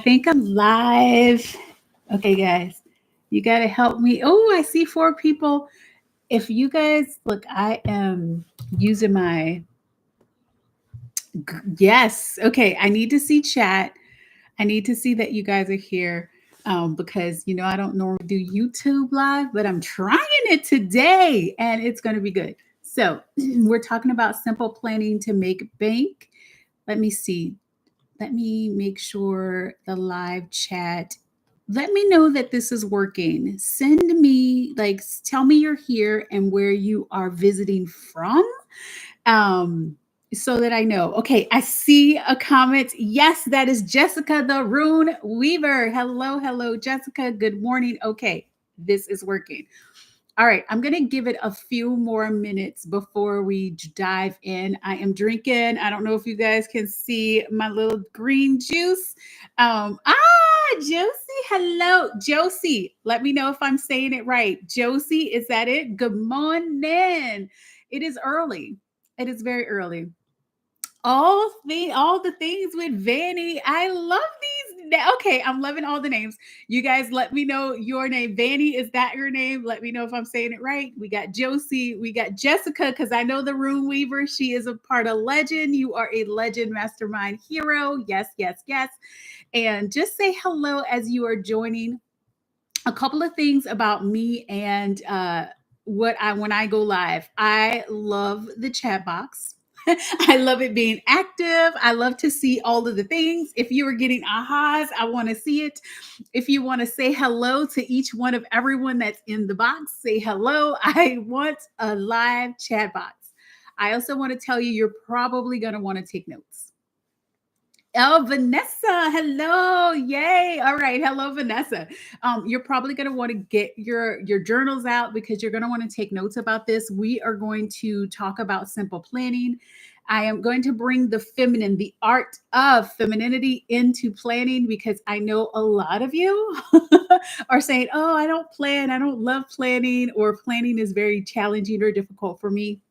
think I'm live. Okay, guys, you got to help me. Oh, I see four people. If you guys look, I am using my yes. Okay, I need to see chat. I need to see that you guys are here because I don't normally do YouTube live, but I'm trying it today and it's going to be good. So, we're talking about simple planning to make bank. Let me see. Let me make sure the live chat. Let me know that this is working. Send me, like, tell me you're here and where you are visiting from. Um, so that I know. Okay, I see a comment. Yes, that is Jessica the Rune Weaver. Hello, hello, Jessica. Good morning. Okay, this is working. All right, I'm going to give it a few more minutes before we dive in. I am drinking. I don't know if you guys can see my little green juice. Josie, hello. Josie, let me know if I'm saying it right. Josie, is that it? Good morning. It is early. It is very early. All the things with Vanny. I love these. Okay, I'm loving all the names. You guys let me know your name. Vanny, is that your name? Let me know if I'm saying it right. We got Josie, we got Jessica, because I know the Room Weaver. She is a part of Legend. You are a Legend Mastermind hero. Yes, yes, yes. And just say hello as you are joining. A couple of things about me and when I go live. I love the chat box. I love it being active. I love to see all of the things. If you are getting ahas, I want to see it. If you want to say hello to each one of everyone that's in the box, say hello. I want a live chat box. I also want to tell you, you're probably going to want to take notes. Oh, Vanessa, hello. Yay. All right. Hello, Vanessa. You're probably going to want to get your journals out because you're going to want to take notes about this. We are going to talk about simple planning. I am going to bring the feminine, the art of femininity into planning because I know a lot of you are saying, oh, I don't plan. I don't love planning, or planning is very challenging or difficult for me.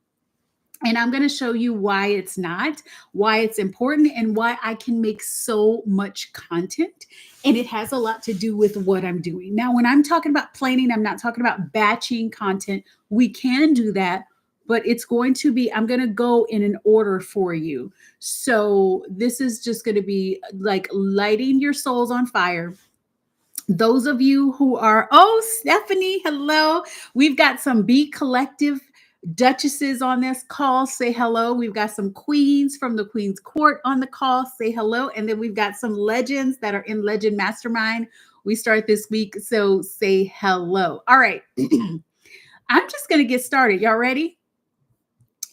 And I'm going to show you why it's not, why it's important, and why I can make so much content. And it has a lot to do with what I'm doing. Now, when I'm talking about planning, I'm not talking about batching content. We can do that, but it's going to be, I'm going to go in an order for you. So this is just going to be like lighting your souls on fire. Those of you who are, oh, Stephanie, hello. We've got some Be Collective duchesses on this call. Say hello. We've got some queens from the Queen's Court on the call. Say hello. And then we've got some legends that are in Legend Mastermind. We start this week. So say hello. All right. I'm just going to get started. Y'all ready?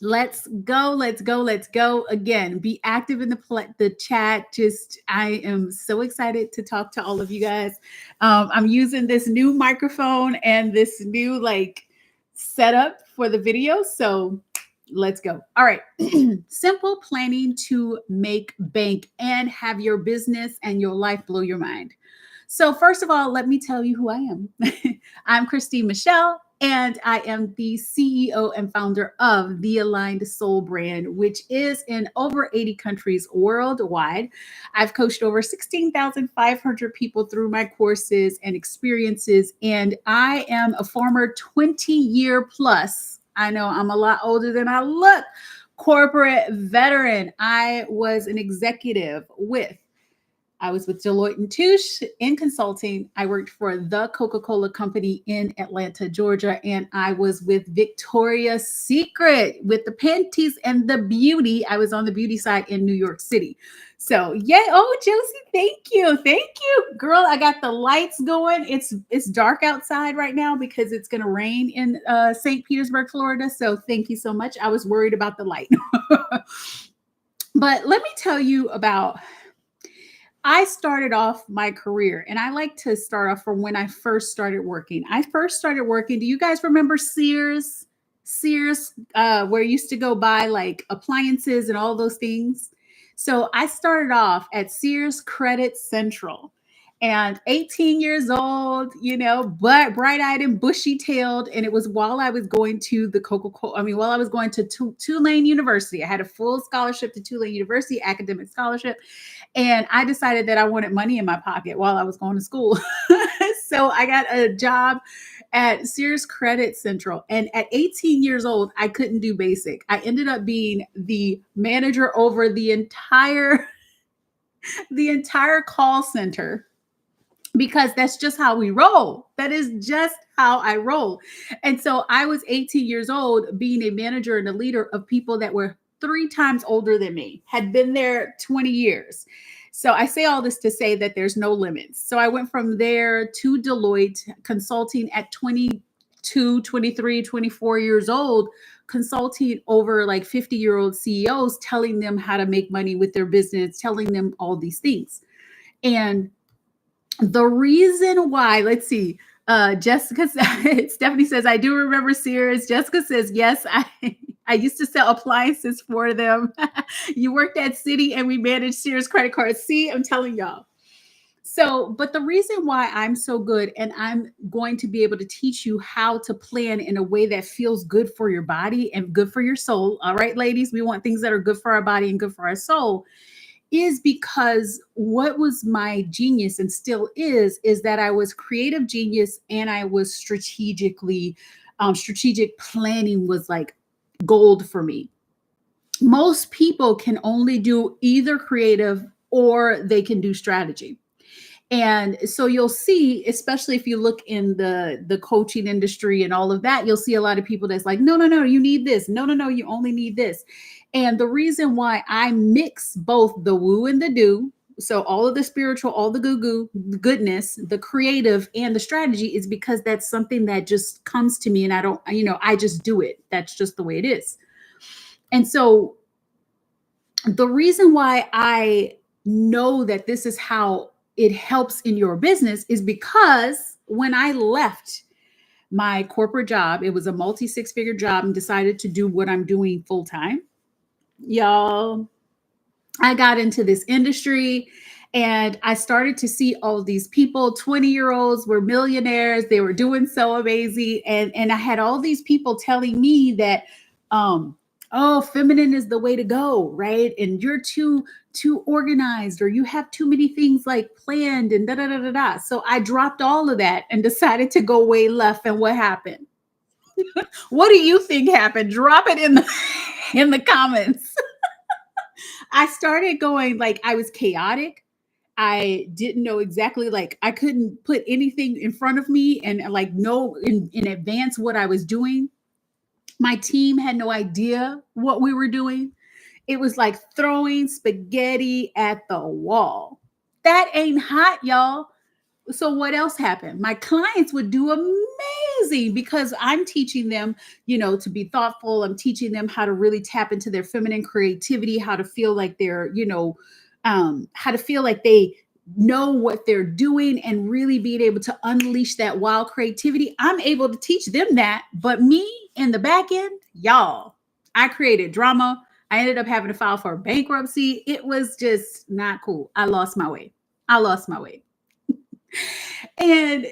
Let's go. Let's go. Let's go. Again, be active in the chat. I am so excited to talk to all of you guys. I'm using this new microphone and this new setup for the video. So let's go. All right. Simple planning to make bank and have your business and your life blow your mind. So first of all, let me tell you who I am. I'm Christine Michelle, and I am the CEO and founder of the Aligned Soul brand, which is in over 80 countries worldwide. I've coached over 16,500 people through my courses and experiences, and I am a former 20-year plus. I know I'm a lot older than I look. Corporate veteran. I was an executive I was with Deloitte & Touche in consulting. I worked for the Coca-Cola Company in Atlanta, Georgia, and I was with Victoria's Secret with the panties and the beauty. I was on the beauty side in New York City. So, yeah. Oh, Josie, thank you. Thank you. Girl, I got the lights going. It's dark outside right now because it's going to rain in St. Petersburg, Florida. So thank you so much. I was worried about the light. But let me tell you about I started off my career, and I like to start off from when I first started working. I first started working. Do you guys remember Sears? Sears, where you used to go buy like appliances and all those things. So I started off at Sears Credit Central. And 18 years old, but bright-eyed and bushy-tailed. And it was while I was going to the Coca-Cola, while I was going to Tulane University. I had a full scholarship to Tulane University, academic scholarship. And I decided that I wanted money in my pocket while I was going to school. So I got a job at Sears Credit Central. And at 18 years old, I couldn't do basic. I ended up being the manager over the entire call center, because that's just how we roll. That is just how I roll. And so I was 18 years old, being a manager and a leader of people that were 3 times older than me, had been there 20 years. So I say all this to say that there's no limits. So I went from there to Deloitte consulting at 22, 23, 24 years old, consulting over like 50-year-old CEOs, telling them how to make money with their business, telling them all these things. And the reason why, let's see, Jessica, Stephanie says, I do remember Sears. Jessica says, yes, I used to sell appliances for them. You worked at Citi and we managed Sears credit cards. See, I'm telling y'all. So, but the reason why I'm so good, and I'm going to be able to teach you how to plan in a way that feels good for your body and good for your soul. All right, ladies, we want things that are good for our body and good for our soul, is because what was my genius and still is that I was creative genius, and I was strategic planning was like gold for me. Most people can only do either creative or they can do strategy. And so you'll see, especially if you look in the coaching industry and all of that, you'll see a lot of people that's like, no, you need this. No, you only need this. And the reason why I mix both the woo and the do, so all of the spiritual, all the goo the goodness, the creative, and the strategy, is because that's something that just comes to me, and I just do it. That's just the way it is. And so the reason why I know that this is how it helps in your business is because when I left my corporate job, it was a multi 6-figure job, and decided to do what I'm doing full time. Y'all, I got into this industry and I started to see all these people, 20-year-olds were millionaires. They were doing so amazing. And I had all these people telling me that, oh, feminine is the way to go, right? And you're too organized, or you have too many things like planned and da da da da da. So I dropped all of that and decided to go way left. And what happened? What do you think happened? Drop it in the comments. I started going, like, I was chaotic. I didn't know exactly, like, I couldn't put anything in front of me and like know in advance what I was doing. My team had no idea what we were doing. It was like throwing spaghetti at the wall. That ain't hot, y'all. So what else happened? My clients would do amazing because I'm teaching them, to be thoughtful. I'm teaching them how to really tap into their feminine creativity, how to feel like they're, how to feel like they know what they're doing and really being able to unleash that wild creativity. I'm able to teach them that. But me in the back end, y'all, I created drama. I ended up having to file for bankruptcy. It was just not cool. I lost my way. And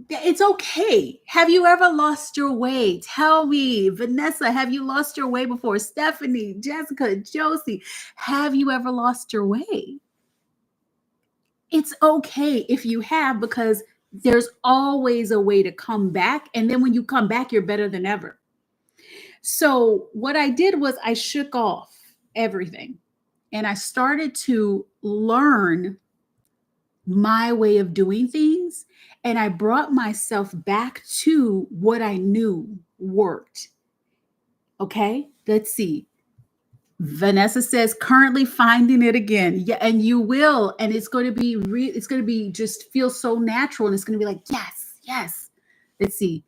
it's okay. Have you ever lost your way? Tell me. Vanessa, have you lost your way before? Stephanie, Jessica, Josie, have you ever lost your way? It's okay if you have, because there's always a way to come back. And then when you come back, you're better than ever. So what I did was I shook off everything and I started to learn my way of doing things. And I brought myself back to what I knew worked. Okay, let's see. Vanessa says, currently finding it again. Yeah, and you will. And it's going to be it's going to be just feel so natural. And it's going to be like, yes. Let's see.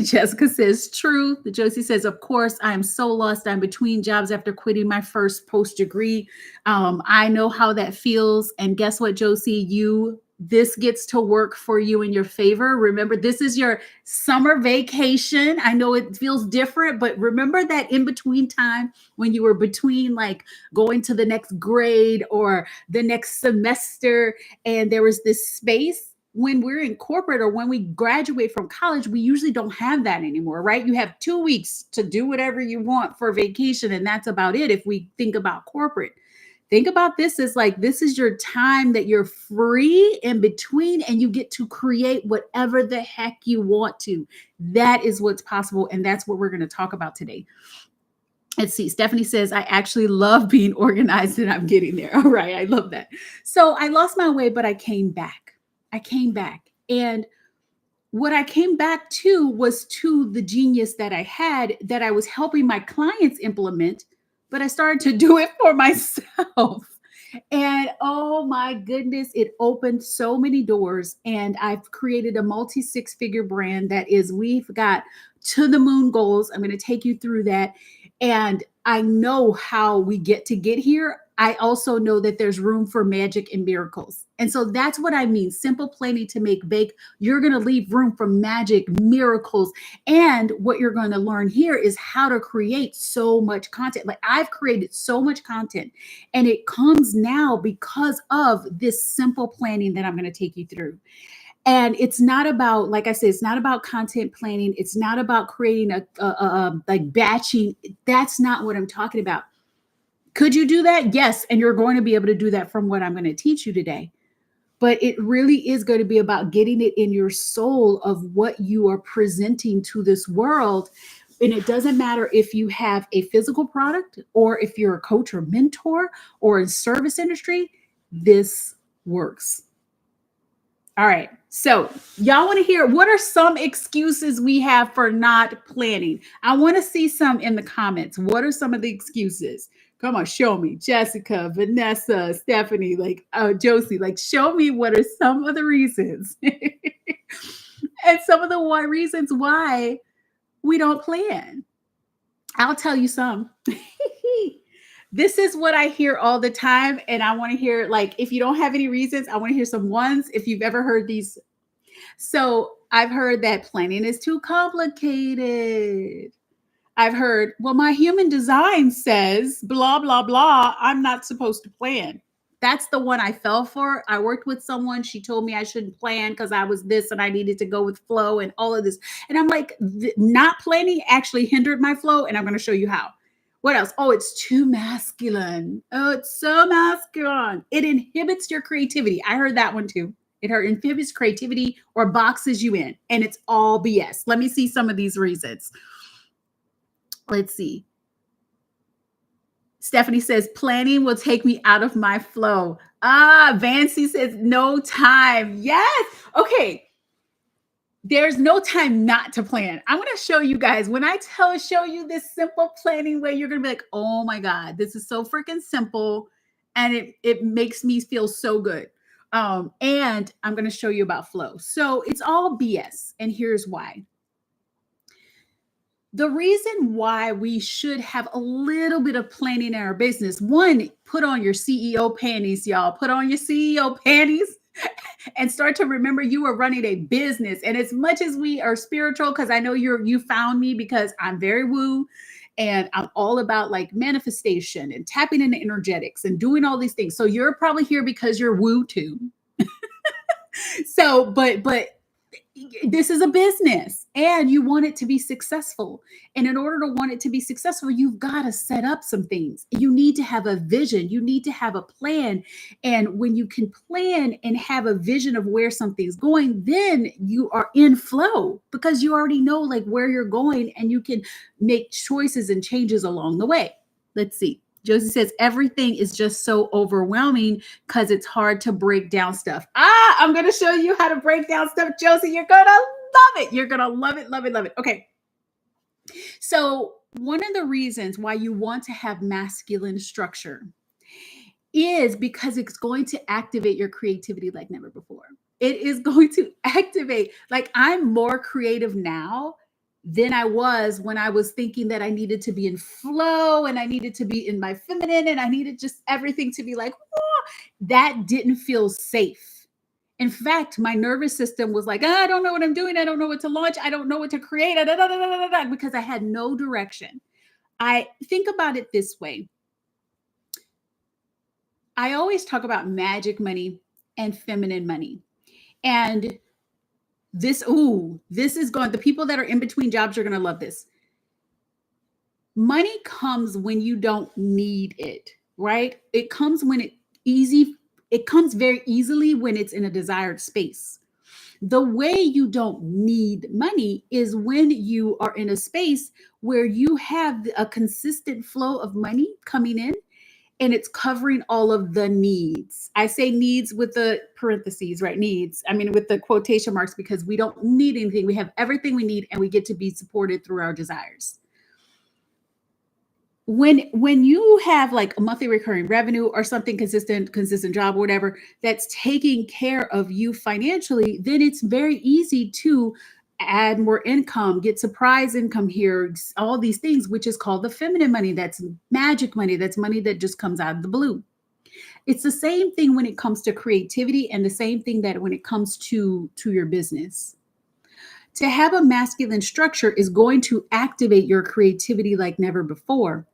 Jessica says, true. Josie says, of course, I'm so lost. I'm between jobs after quitting my first post degree. I know how that feels. And guess what, Josie? You this gets to work for you in your favor. Remember, this is your summer vacation. I know it feels different, but remember that in between time when you were between like going to the next grade or the next semester, and there was this space. When we're in corporate or when we graduate from college, we usually don't have that anymore, right? You have 2 weeks to do whatever you want for vacation, and that's about it if we think about corporate. Think about this as like this is your time that you're free in between and you get to create whatever the heck you want to. That is what's possible. And that's what we're going to talk about today. Let's see. Stephanie says, I actually love being organized and I'm getting there. All right. I love that. So I lost my way, but I came back. I came back. And what I came back to was to the genius that I had that I was helping my clients implement, but I started to do it for myself. And oh my goodness, it opened so many doors. And I've created a multi six figure brand that is, we've got to the moon goals. I'm going to take you through that. And I know how we get here. I also know that there's room for magic and miracles. And so that's what I mean. Simple planning to make bake. You're going to leave room for magic, miracles. And what you're going to learn here is how to create so much content. Like I've created so much content and it comes now because of this simple planning that I'm going to take you through. And it's not about, like I said, it's not about content planning. It's not about creating like batching. That's not what I'm talking about. Could you do that? Yes. And you're going to be able to do that from what I'm going to teach you today. But it really is going to be about getting it in your soul of what you are presenting to this world. And it doesn't matter if you have a physical product or if you're a coach or mentor or in service industry, this works. All right. So y'all want to hear what are some excuses we have for not planning? I want to see some in the comments. What are some of the excuses? Come on, show me. Jessica, Vanessa, Stephanie, like Josie, like show me what are some of the reasons and some of the reasons why we don't plan. I'll tell you some. This is what I hear all the time. And I want to hear, like, if you don't have any reasons, I want to hear some ones if you've ever heard these. So I've heard that planning is too complicated. I've heard, well, my human design says blah, blah, blah. I'm not supposed to plan. That's the one I fell for. I worked with someone. She told me I shouldn't plan because I was this and I needed to go with flow and all of this. And I'm like, not planning actually hindered my flow. And I'm going to show you how. What else? Oh, it's too masculine. Oh, it's so masculine. It inhibits your creativity. I heard that one too. It inhibits creativity or boxes you in. And it's all BS. Let me see some of these reasons. Let's see. Stephanie says, planning will take me out of my flow. Vancy says, no time. Yes. Okay. There's no time not to plan. I'm going to show you guys when I show you this simple planning way, you're going to be like, oh my God, this is so freaking simple. And it makes me feel so good. And I'm going to show you about flow. So it's all BS. And here's why. The reason why we should have a little bit of planning in our business, one, put on your CEO panties, y'all. Put on your CEO panties and start to remember you are running a business. And as much as we are spiritual, because I know you found me because I'm very woo and I'm all about like manifestation and tapping into energetics and doing all these things. So you're probably here because you're woo too. So, but this is a business and you want it to be successful. And in order to want it to be successful, you've got to set up some things. You need to have a vision. You need to have a plan. And when you can plan and have a vision of where something's going, then you are in flow because you already know like where you're going and you can make choices and changes along the way. Let's see. Josie says, everything is just so overwhelming because it's hard to break down stuff. I'm going to show you how to break down stuff. Josie, you're going to love it. You're going to love it, love it, love it. Okay. So one of the reasons why you want to have masculine structure is because it's going to activate your creativity like never before. It is going to activate, like I'm more creative now than I was when I was thinking that I needed to be in flow and I needed to be in my feminine and I needed just everything to be like, oh, that didn't feel safe. In fact, my nervous system was like, "Ah, I don't know what I'm doing. I don't know what to launch. I don't know what to create, because I had no direction. I think about it this way. I always talk about magic money and feminine money. And this is going, the people that are in between jobs are going to love this. Money comes when you don't need it, right? It comes when it comes very easily when it's in a desired space. The way you don't need money is when you are in a space where you have a consistent flow of money coming in and it's covering all of the needs. I say needs with the parentheses, right? Needs. I mean, with the quotation marks, because we don't need anything. We have everything we need and we get to be supported through our desires. When you have like a monthly recurring revenue or something consistent job or whatever that's taking care of you financially, then it's very easy to add more income, get surprise income here, all these things, which is called the feminine money. That's magic money. That's money that just comes out of the blue. It's the same thing when it comes to creativity, and the same thing that when it comes to your business. To have a masculine structure is going to activate your creativity like never before.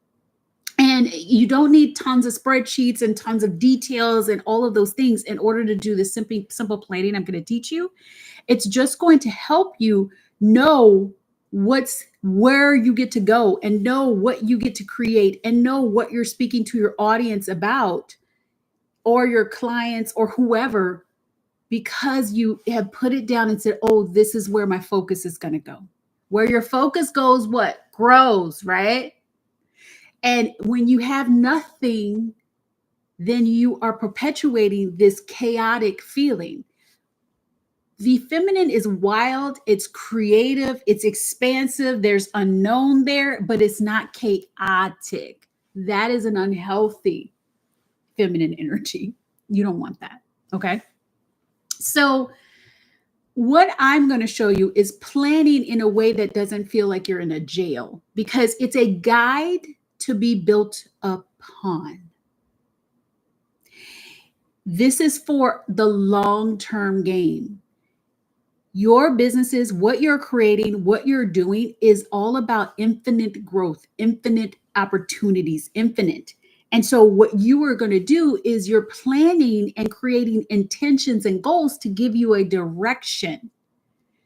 And you don't need tons of spreadsheets and tons of details and all of those things in order to do the simple planning I'm going to teach you. It's just going to help you know where you get to go, and know what you get to create, and know what you're speaking to your audience about, or your clients or whoever, because you have put it down and said, oh, this is where my focus is going to go. Where your focus goes, what grows, right? And when you have nothing, then you are perpetuating this chaotic feeling. The feminine is wild, it's creative, it's expansive, there's unknown there, but it's not chaotic. That is an unhealthy feminine energy. You don't want that. Okay. So, what I'm going to show you is planning in a way that doesn't feel like you're in a jail, because it's a guide to be built upon. This is for the long-term game. Your businesses, what you're creating, what you're doing is all about infinite growth, infinite opportunities, infinite. And so what you are going to do is you're planning and creating intentions and goals to give you a direction.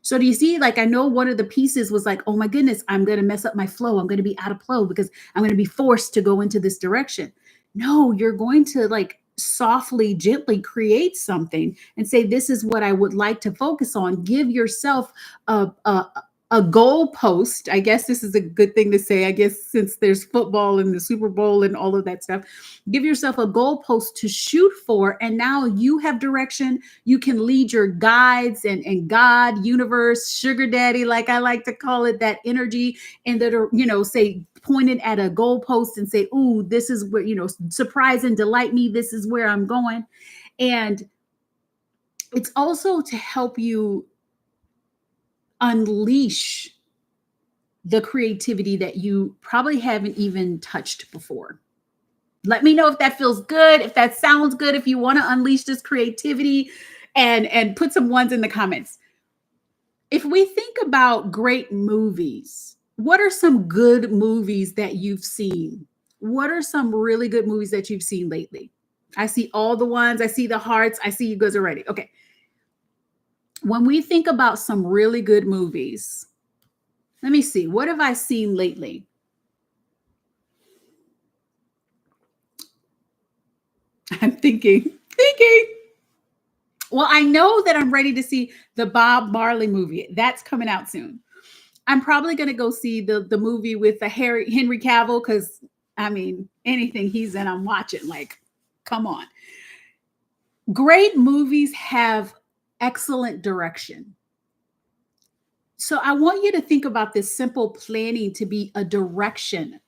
So do you see, like, I know one of the pieces was like, oh my goodness, I'm going to mess up my flow. I'm going to be out of flow because I'm going to be forced to go into this direction. No, you're going to like softly, gently create something and say, this is what I would like to focus on. Give yourself a goal post. I guess this is a good thing to say, I guess, since there's football and the Super Bowl and all of that stuff. Give yourself a goal post to shoot for. And now you have direction. You can lead your guides and God, universe, sugar daddy, like I like to call it, that energy, and that are, say, pointed at a goal post and say, ooh, this is where, surprise and delight me. This is where I'm going. And it's also to help you unleash the creativity that you probably haven't even touched before. Let me know if that feels good, if that sounds good, if you want to unleash this creativity, and put some ones in the comments. If we think about great movies, what are some good movies that you've seen? What are some really good movies that you've seen lately? I see all the ones. I see the hearts. I see you guys already. Okay. When we think about some really good movies, let me see. What have I seen lately? I'm thinking. Well, I know that I'm ready to see the Bob Marley movie. That's coming out soon. I'm probably going to go see the movie with the Henry Cavill, because, I mean, anything he's in, I'm watching. Like, come on. Great movies have excellent direction. So I want you to think about this simple planning to be a direction,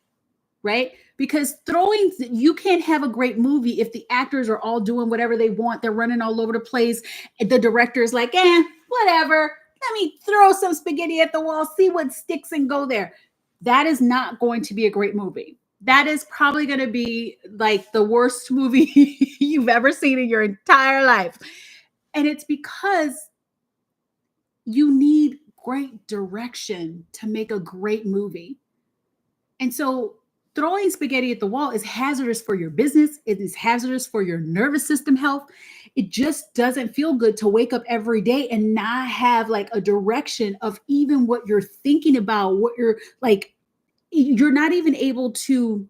right? Because you can't have a great movie if the actors are all doing whatever they want. They're running all over the place. The director is like, whatever. Let me throw some spaghetti at the wall, see what sticks and go there. That is not going to be a great movie. That is probably going to be like the worst movie you've ever seen in your entire life. And it's because you need great direction to make a great movie. And so throwing spaghetti at the wall is hazardous for your business. It is hazardous for your nervous system health. It just doesn't feel good to wake up every day and not have like a direction of even what you're thinking about, what you're like, you're not even able to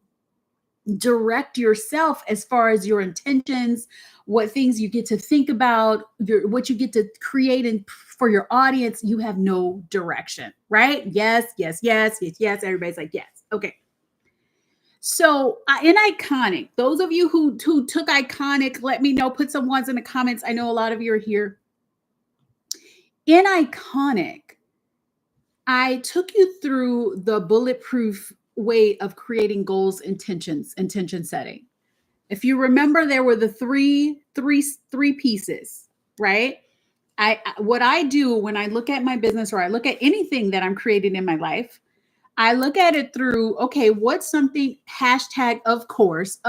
direct yourself as far as your intentions, what things you get to think about, what you get to create and for your audience. You have no direction, right? Yes, yes, yes, yes, yes. Everybody's like, yes. Okay. So in Iconic, those of you who took Iconic, let me know, put some ones in the comments. I know a lot of you are here. In Iconic, I took you through the bulletproof way of creating goals, intention setting. If you remember, there were the three pieces, right? What I do when I look at my business or I look at anything that I'm creating in my life, I look at it through, okay, what's something hashtag of course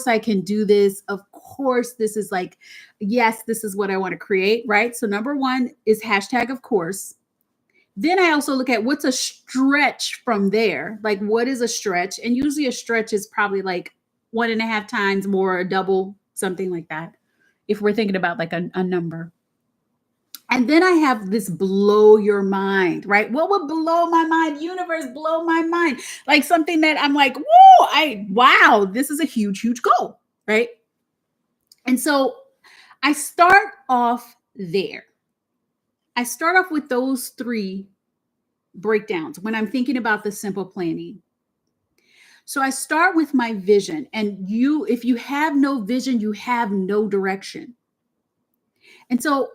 I can do this. Of course, this is like, yes, this is what I want to create, right? So number one is hashtag of course. Then I also look at what's a stretch from there. Like, what is a stretch? And usually a stretch is probably like 1.5 times more, a double, something like that. If we're thinking about like a number. And then I have this blow your mind, right? What would blow my mind? Universe, blow my mind. Like something that I'm like, whoa, wow, this is a huge, huge goal, right? And so I start off there. I start off with those three breakdowns when I'm thinking about the simple planning. So I start with my vision, and if you have no vision, you have no direction. And so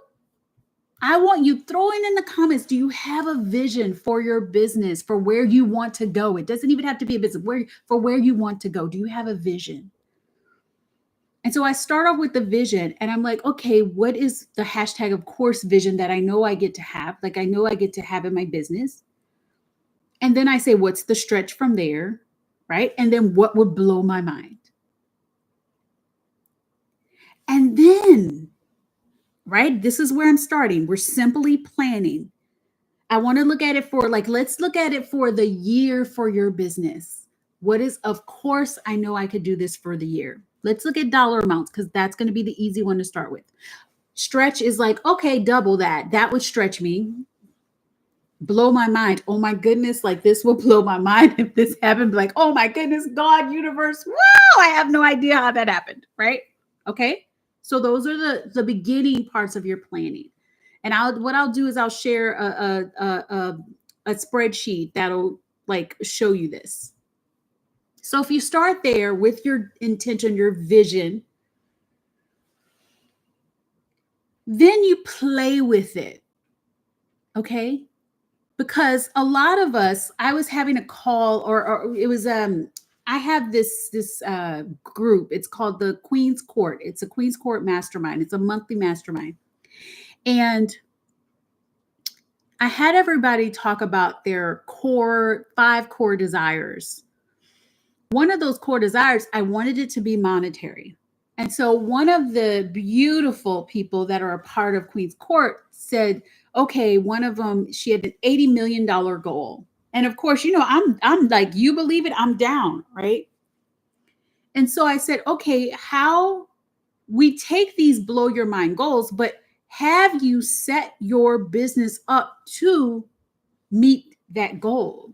I want you throwing in the comments, do you have a vision for your business, for where you want to go? It doesn't even have to be a business, for where you want to go. Do you have a vision? And so I start off with the vision and I'm like, okay, what is the hashtag of course vision that I know I get to have? Like I know I get to have in my business. And then I say, what's the stretch from there? Right? And then what would blow my mind? And then, right, this is where I'm starting. We're simply planning. I want to look at it for let's look at it for the year for your business. What is, of course, I know I could do this for the year. Let's look at dollar amounts because that's going to be the easy one to start with. Stretch is like, okay, double that. That would stretch me. Blow my mind. Oh my goodness, like this will blow my mind if this happened. Like, oh my goodness, God, universe, wow, I have no idea how that happened, right? Okay, so those are the beginning parts of your planning. And what I'll do is I'll share a spreadsheet that'll like show you this. So if you start there with your intention, your vision, then you play with it. Okay? Because a lot of us, I was having a call or it was I have this group. It's called the Queen's Court. It's a Queen's Court mastermind. It's a monthly mastermind. And I had everybody talk about their 5 core desires. One of those core desires, I wanted it to be monetary. And so one of the beautiful people that are a part of Queen's Court said, okay, one of them, she had an $80 million goal. And of course, I'm like, you believe it, I'm down, right? And so I said, okay, how we take these blow your mind goals, but have you set your business up to meet that goal?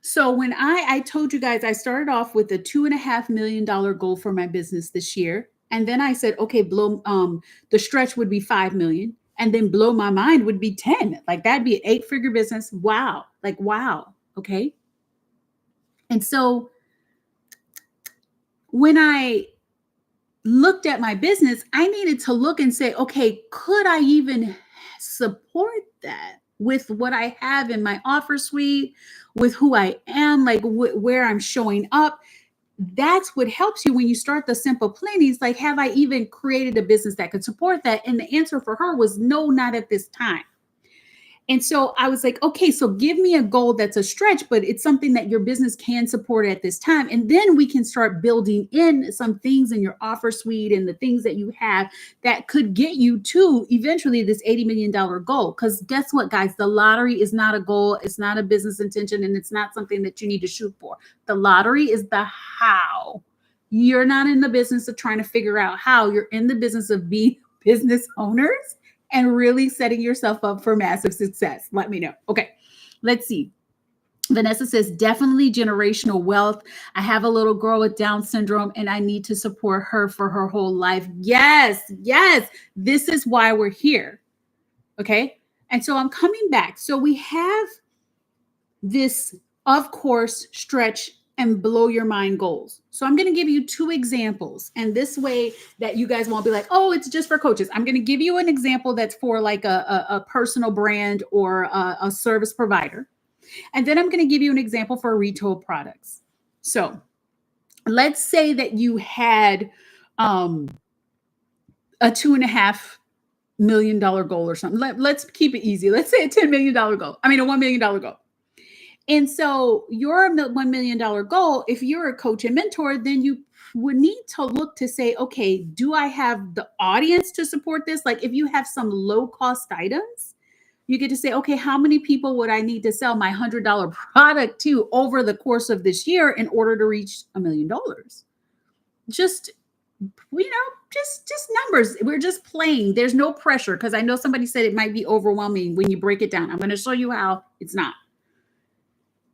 So when I told you guys, I started off with a $2.5 million goal for my business this year. And then I said, okay, the stretch would be 5 million. And then blow my mind would be 10. Like that'd be an 8-figure business. Wow. Like, wow. Okay. And so when I looked at my business, I needed to look and say, okay, could I even support that with what I have in my offer suite, with who I am, like where I'm showing up? That's what helps you when you start the simple planning. It's like, have I even created a business that could support that? And the answer for her was no, not at this time. And so I was like, okay, so give me a goal that's a stretch, but it's something that your business can support at this time. And then we can start building in some things in your offer suite and the things that you have that could get you to eventually this $80 million goal. Because guess what, guys? The lottery is not a goal, it's not a business intention, and it's not something that you need to shoot for. The lottery is the how. You're not in the business of trying to figure out how, you're in the business of being business owners and really setting yourself up for massive success. Let me know. Okay, let's see. Vanessa says, definitely generational wealth. I have a little girl with Down syndrome and I need to support her for her whole life. Yes, yes. This is why we're here. Okay. And so I'm coming back. So we have this, of course, stretch and blow your mind goals. So I'm going to give you two examples, and this way that you guys won't be like, oh, it's just for coaches. I'm going to give you an example that's for like a personal brand or a service provider. And then I'm going to give you an example for retail products. So let's say that you had a $2.5 million goal or something. Let's keep it easy. Let's say a $10 million goal. I mean, a $1 million goal. And so your $1 million goal, if you're a coach and mentor, then you would need to look to say, okay, do I have the audience to support this? Like if you have some low cost items, you get to say, okay, how many people would I need to sell my $100 product to over the course of this year in order to reach $1 million? Just, just numbers. We're just playing. There's no pressure, because I know somebody said it might be overwhelming when you break it down. I'm going to show you how it's not.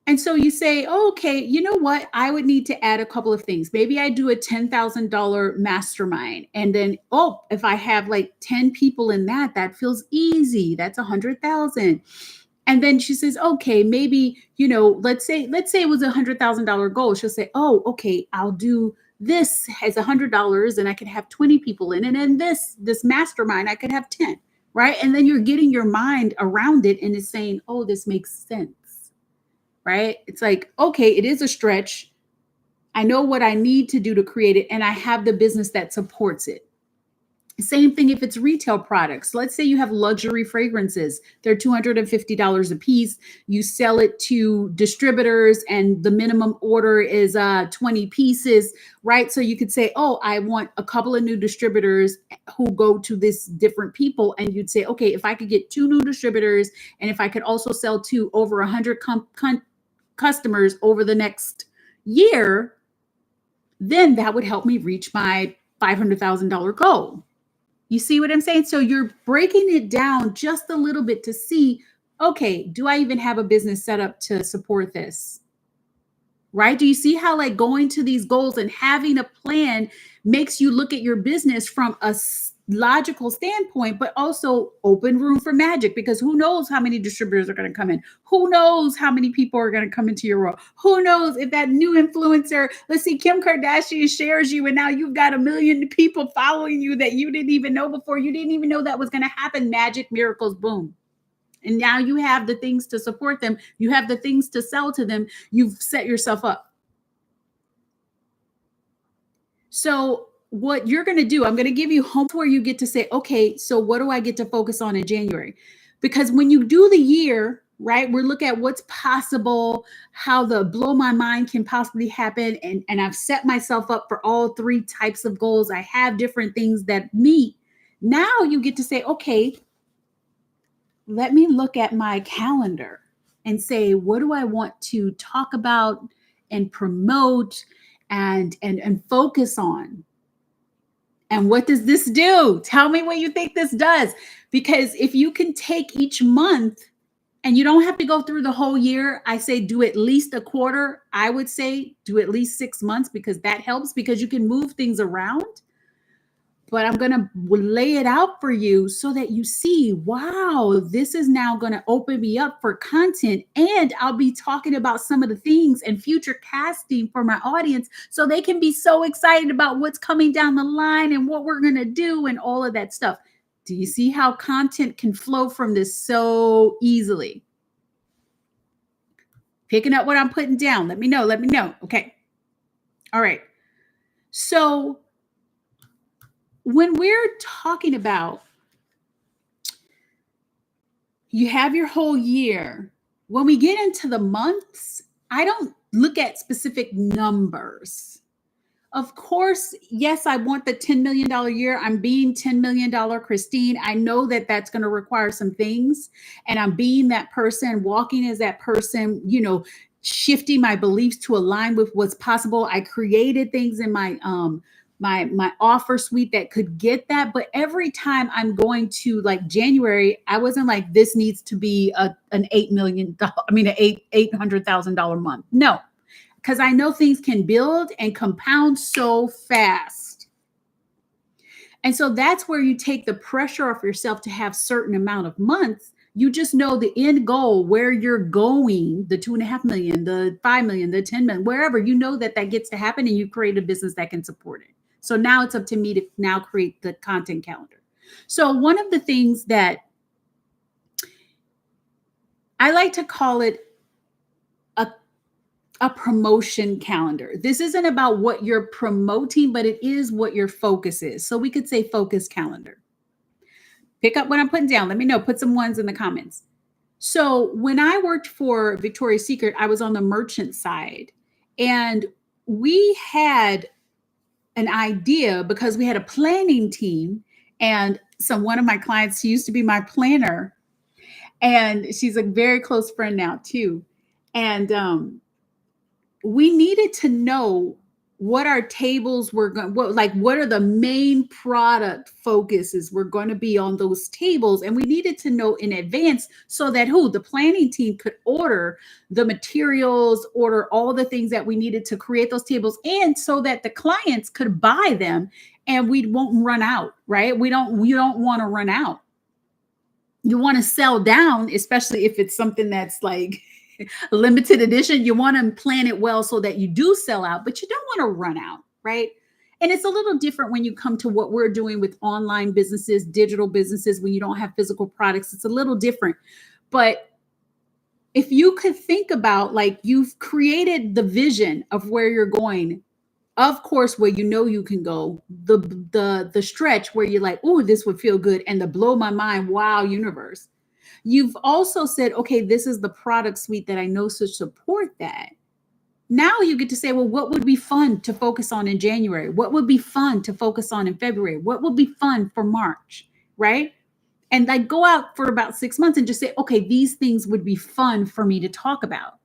And so you say, oh, okay, you know what? I would need to add a couple of things. Maybe I do a $10,000 mastermind. And then, oh, if I have like 10 people in that, that feels easy. That's 100,000. And then she says, okay, maybe, let's say it was $100,000 goal. She'll say, oh, okay, I'll do this as $100 and I could have 20 people in it. And this mastermind, I could have 10, right? And then you're getting your mind around it and it's saying, oh, this makes sense. Right? It's like, okay, it is a stretch. I know what I need to do to create it, and I have the business that supports it. Same thing if it's retail products. Let's say you have luxury fragrances. They're $250 a piece. You sell it to distributors and the minimum order is 20 pieces, right? So you could say, oh, I want a couple of new distributors who go to this different people. And you'd say, okay, if I could get 2 new distributors and if I could also sell to over 100 customers over the next year, then that would help me reach my $500,000 goal. You see what I'm saying? So you're breaking it down just a little bit to see, okay, do I even have a business set up to support this? Right? Do you see how like going to these goals and having a plan makes you look at your business from a logical standpoint, but also open room for magic, because who knows how many distributors are going to come in? Who knows how many people are going to come into your role? Who knows if that new influencer, let's see, Kim Kardashian shares you and now you've got 1 million people following you that you didn't even know before. You didn't even know that was going to happen. Magic, miracles, boom. And now you have the things to support them. You have the things to sell to them. You've set yourself up. So what you're going to do, I'm going to give you homework where you get to say, okay, so what do I get to focus on in January? Because when you do the year, right, we're looking at what's possible, how the blow my mind can possibly happen. And I've set myself up for all 3 types of goals. I have different things that meet. Now you get to say, okay, let me look at my calendar and say, what do I want to talk about and promote and focus on? And what does this do? Tell me what you think this does. Because if you can take each month, and you don't have to go through the whole year, I say do at least a quarter. I would say do at least 6 months, because that helps, because you can move things around. But I'm going to lay it out for you so that you see, wow, this is now going to open me up for content. And I'll be talking about some of the things and future casting for my audience so they can be so excited about what's coming down the line and what we're going to do and all of that stuff. Do you see how content can flow from this so easily? Picking up what I'm putting down. Let me know. Let me know. Okay. All right. So when we're talking about, you have your whole year. When we get into the months, I don't look at specific numbers. Of course, yes, I want the $10 million year. I'm being $10 million Christine. I know that that's going to require some things. And I'm being that person, walking as that person, shifting my beliefs to align with what's possible. I created things in my offer suite that could get that. But every time I'm going to like January, I wasn't like, this needs to be an $8 million, an $800,000 month. No, because I know things can build and compound so fast. And so that's where you take the pressure off yourself to have certain amount of months. You just know the end goal, where you're going, the 2.5 million, the 5 million, the 10 million, wherever, you know that gets to happen, and you create a business that can support it. So now it's up to me to now create the content calendar. So one of the things that I like to call it a promotion calendar. This isn't about what you're promoting, but it is what your focus is. So we could say focus calendar. Pick up what I'm putting down. Let me know. Put some ones in the comments. So when I worked for Victoria's Secret, I was on the merchant side, and we had an idea because we had a planning team, and one of my clients, she used to be my planner, and she's a very close friend now too. And we needed to know what our tables were going, what are the main product focuses were going to be on those tables. And we needed to know in advance so that the planning team could order the materials, order all the things that we needed to create those tables, and so that the clients could buy them and we won't run out, right? You don't want to run out. You want to sell down, especially if it's something that's like limited edition. You want to plan it well so that you do sell out, but you don't want to run out, right? And it's a little different when you come to what we're doing with online businesses, digital businesses, when you don't have physical products. It's a little different. But if you could think about, like, you've created the vision of where you're going, of course, where you can go, the stretch where you're like, oh, this would feel good, and the blow my mind, wow, universe. You've also said, okay, this is the product suite that I know should support that. Now you get to say, well, what would be fun to focus on in January? What would be fun to focus on in February? What would be fun for March, right? And like go out for about 6 months and just say, okay, these things would be fun for me to talk about.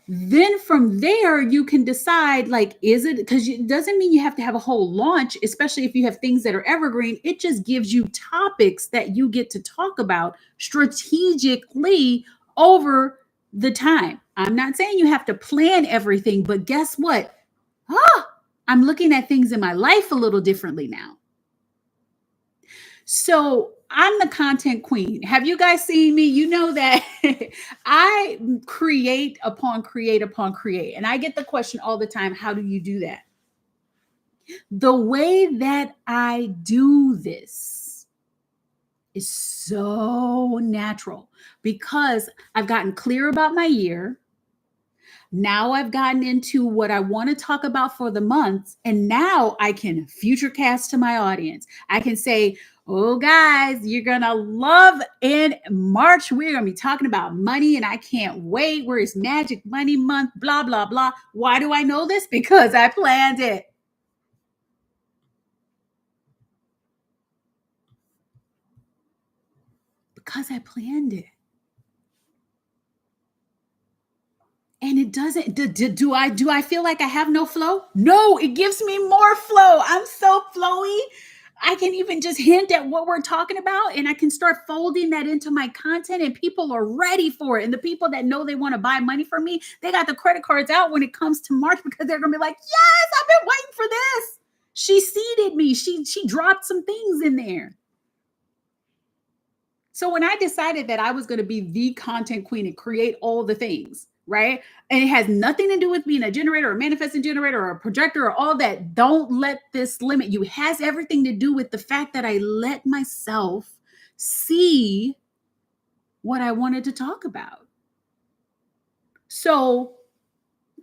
Then from there, you can decide, like, is it, because it doesn't mean you have to have a whole launch, especially if you have things that are evergreen. It just gives you topics that you get to talk about strategically over the time. I'm not saying you have to plan everything, but guess what? I'm looking at things in my life a little differently now. So I'm the content queen. Have you guys seen me? You know that I create upon create upon create. And I get the question all the time, how do you do that? The way that I do this is so natural because I've gotten clear about my year. Now I've gotten into what I want to talk about for the months. And now I can futurecast to my audience. I can say, oh, guys, you're going to love in March. We're going to be talking about money, and I can't wait. Where is Magic Money Month? Blah, blah, blah. Why do I know this? Because I planned it. Because I planned it. And it doesn't, do I feel like I have no flow? No, it gives me more flow. I'm so flowy. I can even just hint at what we're talking about, and I can start folding that into my content, and people are ready for it. And the people that know they want to buy money from me, they got the credit cards out when it comes to March, because they're going to be like, yes, I've been waiting for this. She seeded me. She dropped some things in there. So when I decided that I was going to be the content queen and create all the things, right? And it has nothing to do with being a generator or a manifesting generator or a projector or all that. Don't let this limit you. It has everything to do with the fact that I let myself see what I wanted to talk about. So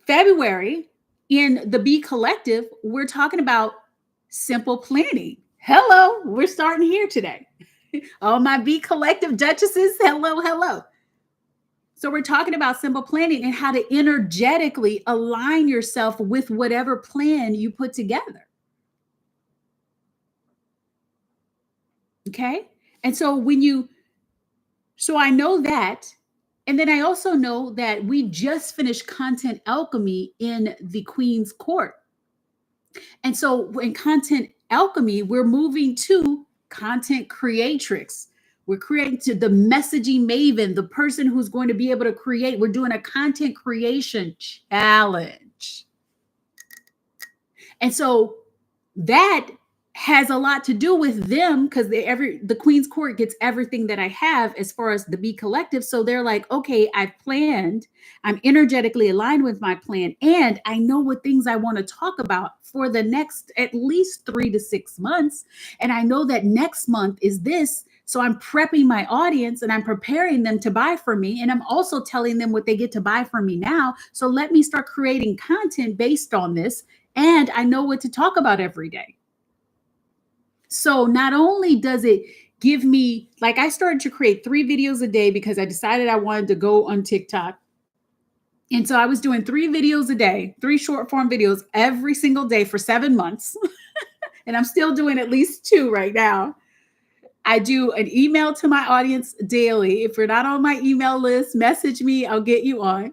February in the Be Collective, we're talking about simple planning. Hello, we're starting here today. All my B collective duchesses, hello, hello. So we're talking about simple planning and how to energetically align yourself with whatever plan you put together. Okay? And so so I know that. And then I also know that we just finished content alchemy in the Queen's Court. And so in content alchemy, we're moving to content creatrix. We're creating to the messaging maven, the person who's going to be able to create. We're doing a content creation challenge. And so that has a lot to do with them because the Queen's Court gets everything that I have as far as the B collective. So they're like, okay, I've planned, I'm energetically aligned with my plan, and I know what things I want to talk about for the next at least 3 to 6 months. And I know that next month is this. So I'm prepping my audience and I'm preparing them to buy from me. And I'm also telling them what they get to buy from me now. So let me start creating content based on this. And I know what to talk about every day. So not only does it give me, like, I started to create 3 videos a day because I decided I wanted to go on TikTok. And so I was doing 3 videos a day, 3 short form videos every single day for 7 months. And I'm still doing at least 2 right now. I do an email to my audience daily. If you're not on my email list, message me, I'll get you on.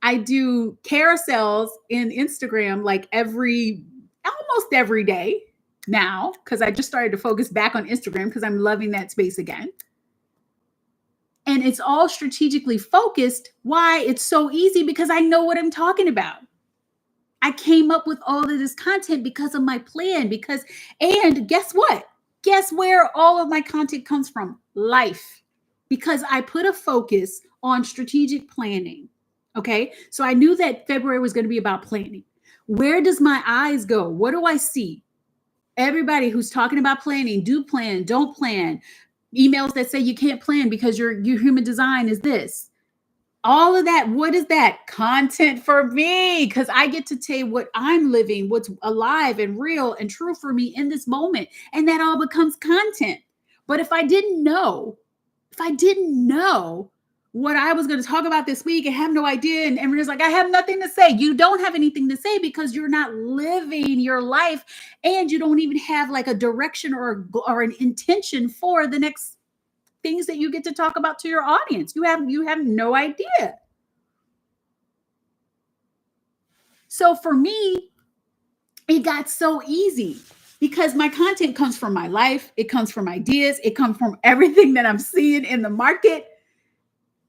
I do carousels in Instagram like almost every day now, because I just started to focus back on Instagram because I'm loving that space again. And it's all strategically focused. Why? It's so easy because I know what I'm talking about. I came up with all of this content because of my plan. And guess what? Guess where all of my content comes from? Life. Because I put a focus on strategic planning. Okay. So I knew that February was going to be about planning. Where does my eyes go? What do I see? Everybody who's talking about planning, do plan, don't plan. Emails that say you can't plan because your human design is this. All of that, what is that? Content for me, because I get to tell you what I'm living, what's alive and real and true for me in this moment. And that all becomes content. But if I didn't know what I was going to talk about this week and have no idea, and everyone's like, I have nothing to say. You don't have anything to say because you're not living your life, and you don't even have like a direction or an intention for the next things that you get to talk about to your audience. You have no idea. So for me, it got so easy because my content comes from my life. It comes from ideas. It comes from everything that I'm seeing in the market,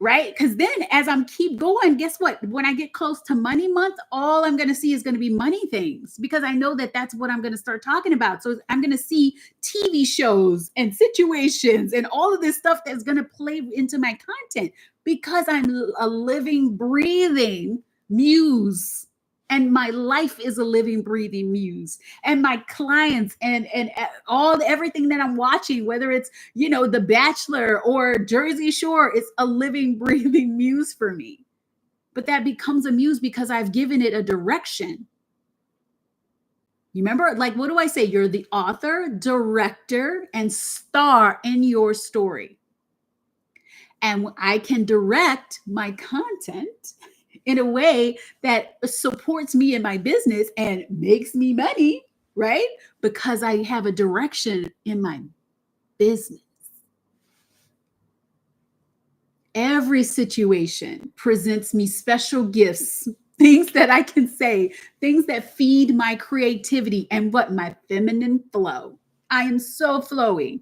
right? Because then as I'm keep going, guess what? When I get close to money month, all I'm going to see is going to be money things because I know that that's what I'm going to start talking about. So I'm going to see TV shows and situations and all of this stuff that's going to play into my content because I'm a living, breathing muse. And my life is a living, breathing muse. And my clients and everything that I'm watching, whether it's, The Bachelor or Jersey Shore, it's a living, breathing muse for me. But that becomes a muse because I've given it a direction. You remember, like, what do I say? You're the author, director, and star in your story. And I can direct my content in a way that supports me in my business and makes me money, right? Because I have a direction in my business. Every situation presents me special gifts, things that I can say, things that feed my creativity and my feminine flow. I am so flowy.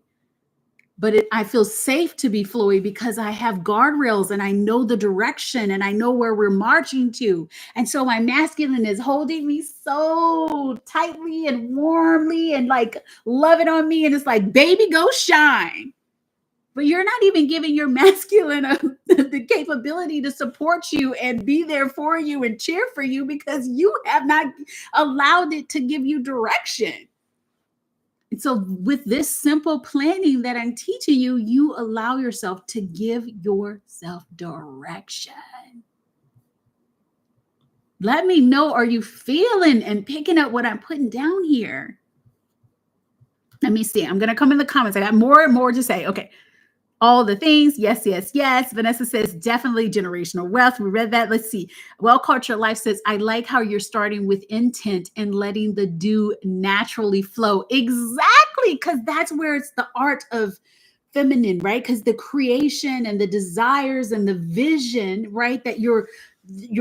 But I feel safe to be flowy because I have guardrails and I know the direction and I know where we're marching to. And so my masculine is holding me so tightly and warmly and like loving on me. And it's like, baby, go shine. But you're not even giving your masculine the capability to support you and be there for you and cheer for you because you have not allowed it to give you direction. And so with this simple planning that I'm teaching you, you allow yourself to give yourself direction. Let me know, are you feeling and picking up what I'm putting down here? Let me see. I'm going to come in the comments. I got more and more to say. Okay. All the things. Yes, yes, yes. Vanessa says definitely generational wealth. We read that. Let's see. Well Culture Life says, I like how you're starting with intent and letting the do naturally flow. Exactly. Because that's where it's the art of feminine, right? Because the creation and the desires and the vision, right, that you're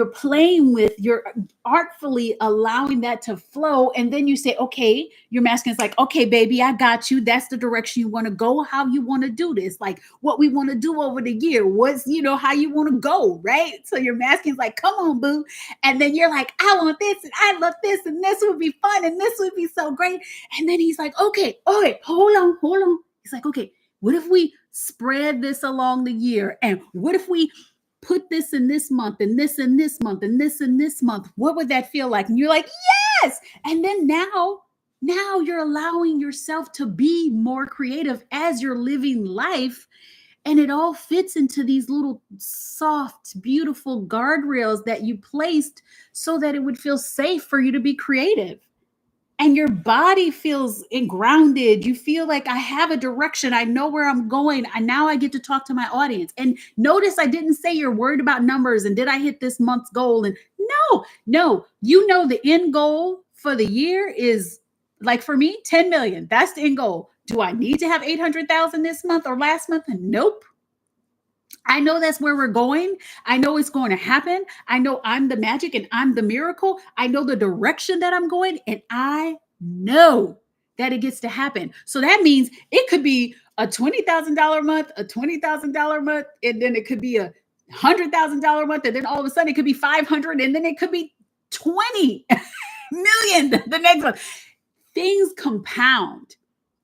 playing with, you're artfully allowing that to flow. And then you say, okay, your masculine's like, okay, baby, I got you. That's the direction you want to go, how you want to do this, like what we want to do over the year, what's, how you want to go, right? So your masculine's like, come on, boo. And then you're like, I want this and I love this and this would be fun and this would be so great. And then he's like, okay, hold on. He's like, okay, what if we spread this along the year? And what if we put this in this month and this in this month and this in this month? What would that feel like? And you're like, yes. And then now you're allowing yourself to be more creative as you're living life. And it all fits into these little soft, beautiful guardrails that you placed so that it would feel safe for you to be creative. And your body feels grounded. You feel like I have a direction. I know where I'm going. And now I get to talk to my audience. And notice I didn't say you're worried about numbers and did I hit this month's goal? And no, the end goal for the year is, like, for me, 10 million. That's the end goal. Do I need to have 800,000 this month or last month? Nope. I know that's where we're going. I know it's going to happen. I know I'm the magic and I'm the miracle. I know the direction that I'm going, and I know that it gets to happen. So that means it could be a $20,000 month, a $20,000 month, and then it could be a $100,000 month, and then all of a sudden it could be 500, and then it could be 20 million the next month. Things compound.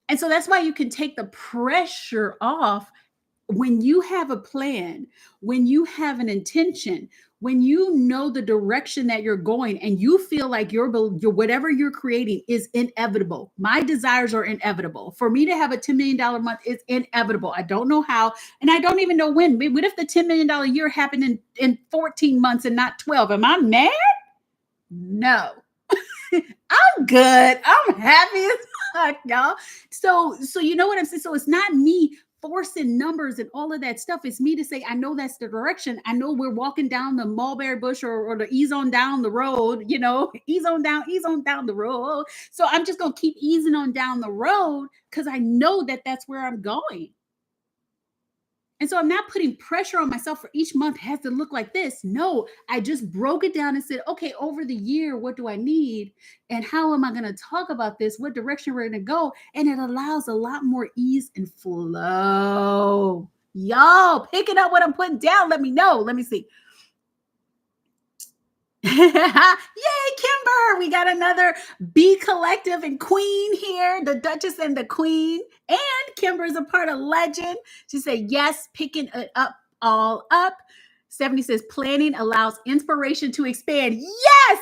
And so that's why you can take the pressure off when you have a plan, when you have an intention, when you know the direction that you're going and you feel like your whatever you're creating is inevitable. My desires are inevitable. For me to have a $10 million month is inevitable. I don't know how, and I don't even know when. What if the $10 million year happened in 14 months and not 12? Am I mad? No. I'm good. I'm happy as fuck, y'all. So you know what I'm saying? So it's not me forcing numbers and all of that stuff. It's me to say, I know that's the direction. I know we're walking down the mulberry bush or the ease on down the road, ease on down the road. So I'm just going to keep easing on down the road because I know that that's where I'm going. And so I'm not putting pressure on myself for each month has to look like this. No, I just broke it down and said, okay, over the year, what do I need? And how am I going to talk about this? What direction we're going to go? And it allows a lot more ease and flow. Y'all picking up what I'm putting down. Let me know. Let me see. Yay, Kimber. We got another B Collective and Queen here, the Duchess and the Queen. And Kimber is a part of Legend. She said, yes, picking it up all up. Stephanie says, planning allows inspiration to expand. Yes,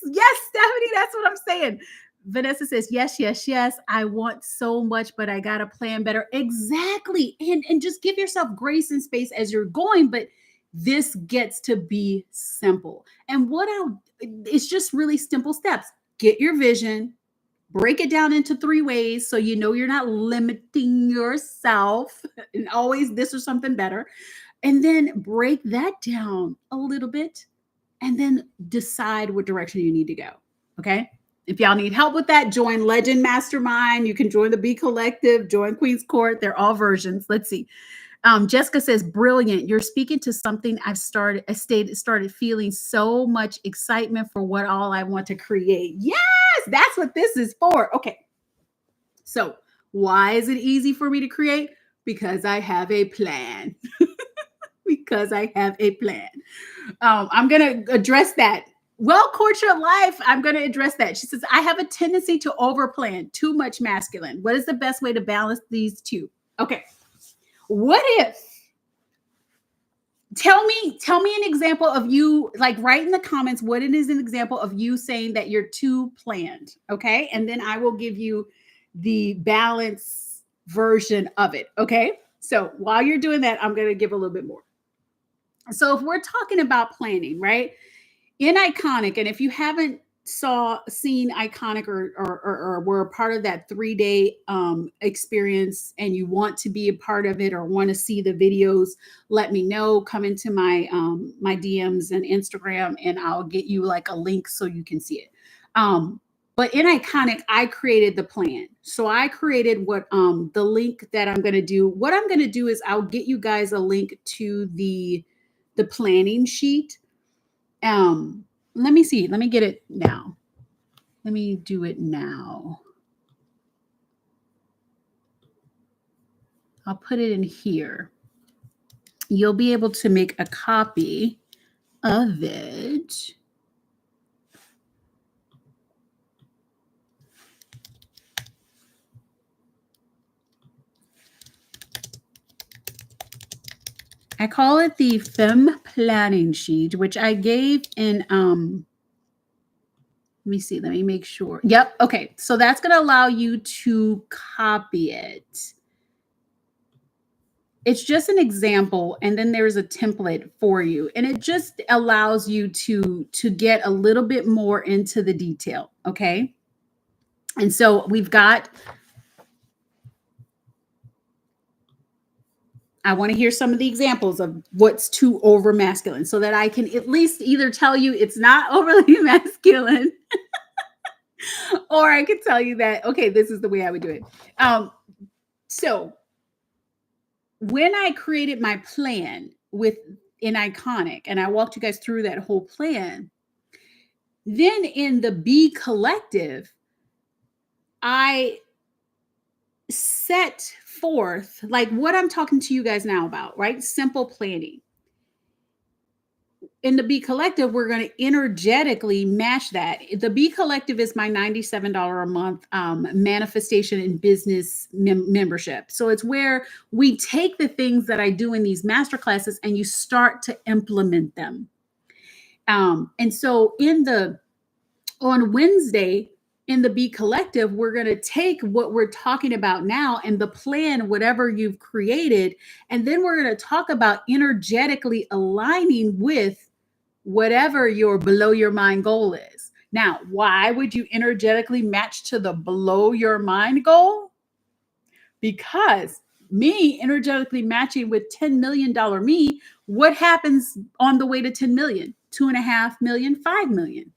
Stephanie, that's what I'm saying. Vanessa says, yes. I want so much, but I got to plan better. Exactly. And just give yourself grace and space as you're going. But this gets to be simple. And it's just really simple steps. Get your vision, break it down into 3 ways so you're not limiting yourself and always this or something better. And then break that down a little bit and then decide what direction you need to go. Okay. If y'all need help with that, join Legend Mastermind. You can join the B Collective, join Queen's Court. They're all versions. Let's see. Jessica says, brilliant. You're speaking to something I started feeling so much excitement for what all I want to create. Yes, that's what this is for. Okay. So why is it easy for me to create? Because I have a plan. I'm going to address that. Well, Culture Life, I'm going to address that. She says, I have a tendency to overplan, too much masculine. What is the best way to balance these two? Okay. What if, tell me an example of you, like write in the comments what it is an example of you saying that you're too planned. Okay. And then I will give you the balance version of it. Okay. So while you're doing that, I'm going to give a little bit more. So if we're talking about planning, right? In Iconic, and if you haven't seen Iconic or were a part of that 3-day experience and you want to be a part of it or want to see the videos, let me know. Come into my DMs and Instagram and I'll get you like a link so you can see it. But in Iconic, I created the plan. So I created what the link that I'm going to do. What I'm going to do is I'll get you guys a link to the planning sheet. Let me see. Let me get it now. Let me do it now. I'll put it in here. You'll be able to make a copy of it. I call it the Femme Planning Sheet, which I gave in let me see. Let me make sure. Yep. Okay. So that's going to allow you to copy it. It's just an example, and then there's a template for you, and it just allows you to get a little bit more into the detail. Okay. And so we've got. I want to hear some of the examples of what's too over masculine so that I can at least either tell you it's not overly masculine or I can tell you that, okay, this is the way I would do it. So when I created my plan in Iconic and I walked you guys through that whole plan, then in the Be Collective, I set forth like what I'm talking to you guys now about, right? Simple planning. In the Be Collective, we're going to energetically match that. The Be Collective is my $97 a month manifestation and business membership. So it's where we take the things that I do in these masterclasses and you start to implement them. And so on Wednesday, in the Be Collective, we're going to take what we're talking about now and the plan, whatever you've created, and then we're going to talk about energetically aligning with whatever your below your mind goal is. Now, why would you energetically match to the below your mind goal? Because me energetically matching with $10 million me, what happens on the way to 10 million? 2.5 million, 5 million.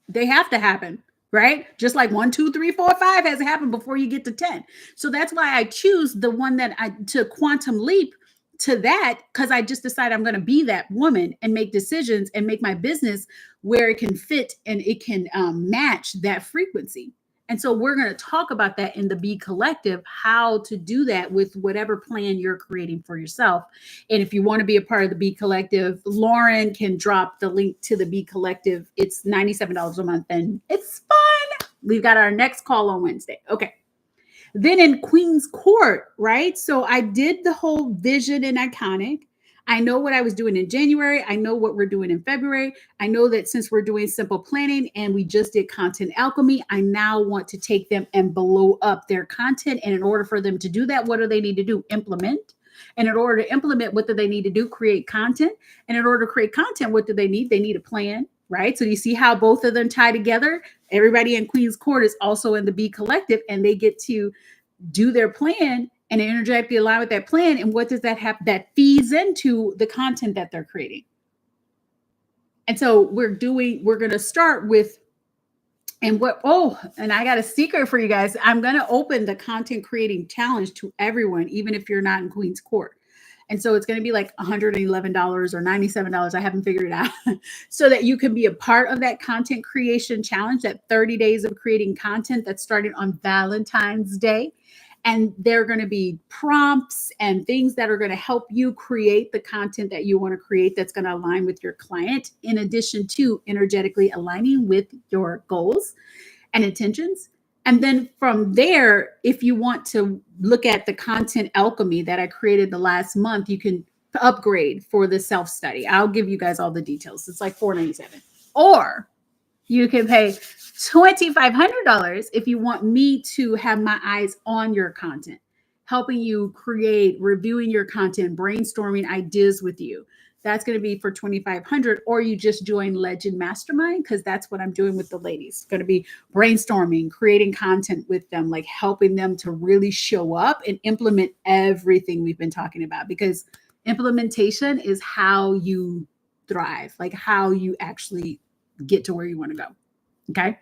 They have to happen, right? Just like 1, 2, 3, 4, 5 has to happen before you get to 10. So that's why I choose the one that to quantum leap to that, because I just decided I'm going to be that woman and make decisions and make my business where it can fit and it can match that frequency. And so we're going to talk about that in the Be Collective, how to do that with whatever plan you're creating for yourself. And if you want to be a part of the Be Collective, Lauren can drop the link to the Be Collective. It's $97 a month and it's fun. We've got our next call on Wednesday. Okay. Then in Queen's Court, right? So I did the whole vision in Iconic. I know what I was doing in January. I know what we're doing in February. I know that since we're doing simple planning and we just did content alchemy, I now want to take them and blow up their content. And in order for them to do that, what do they need to do? Implement. And in order to implement, what do they need to do? Create content. And in order to create content, what do they need? They need a plan, right? So you see how both of them tie together? Everybody in Queen's Court is also in the Be Collective, and they get to do their plan and energetically align with that plan. And what does that have? That feeds into the content that they're creating. And so we're going to start with, and I got a secret for you guys. I'm going to open the content creating challenge to everyone, even if you're not in Queen's Court. And so it's going to be like $111 or $97. I haven't figured it out. So that you can be a part of that content creation challenge, that 30 days of creating content that started on Valentine's Day. And there are going to be prompts and things that are going to help you create the content that you want to create that's going to align with your client, in addition to energetically aligning with your goals and intentions. And then from there, if you want to look at the content alchemy that I created the last month, you can upgrade for the self-study. I'll give you guys all the details. It's like $497. Or you can pay $2,500 if you want me to have my eyes on your content, helping you create, reviewing your content, brainstorming ideas with you, that's going to be for 2,500. Or you just join Legend Mastermind, because that's what I'm doing with the ladies. It's going to be brainstorming, creating content with them, like helping them to really show up and implement everything we've been talking about, because implementation is how you thrive, like how you actually get to where you want to go. Okay.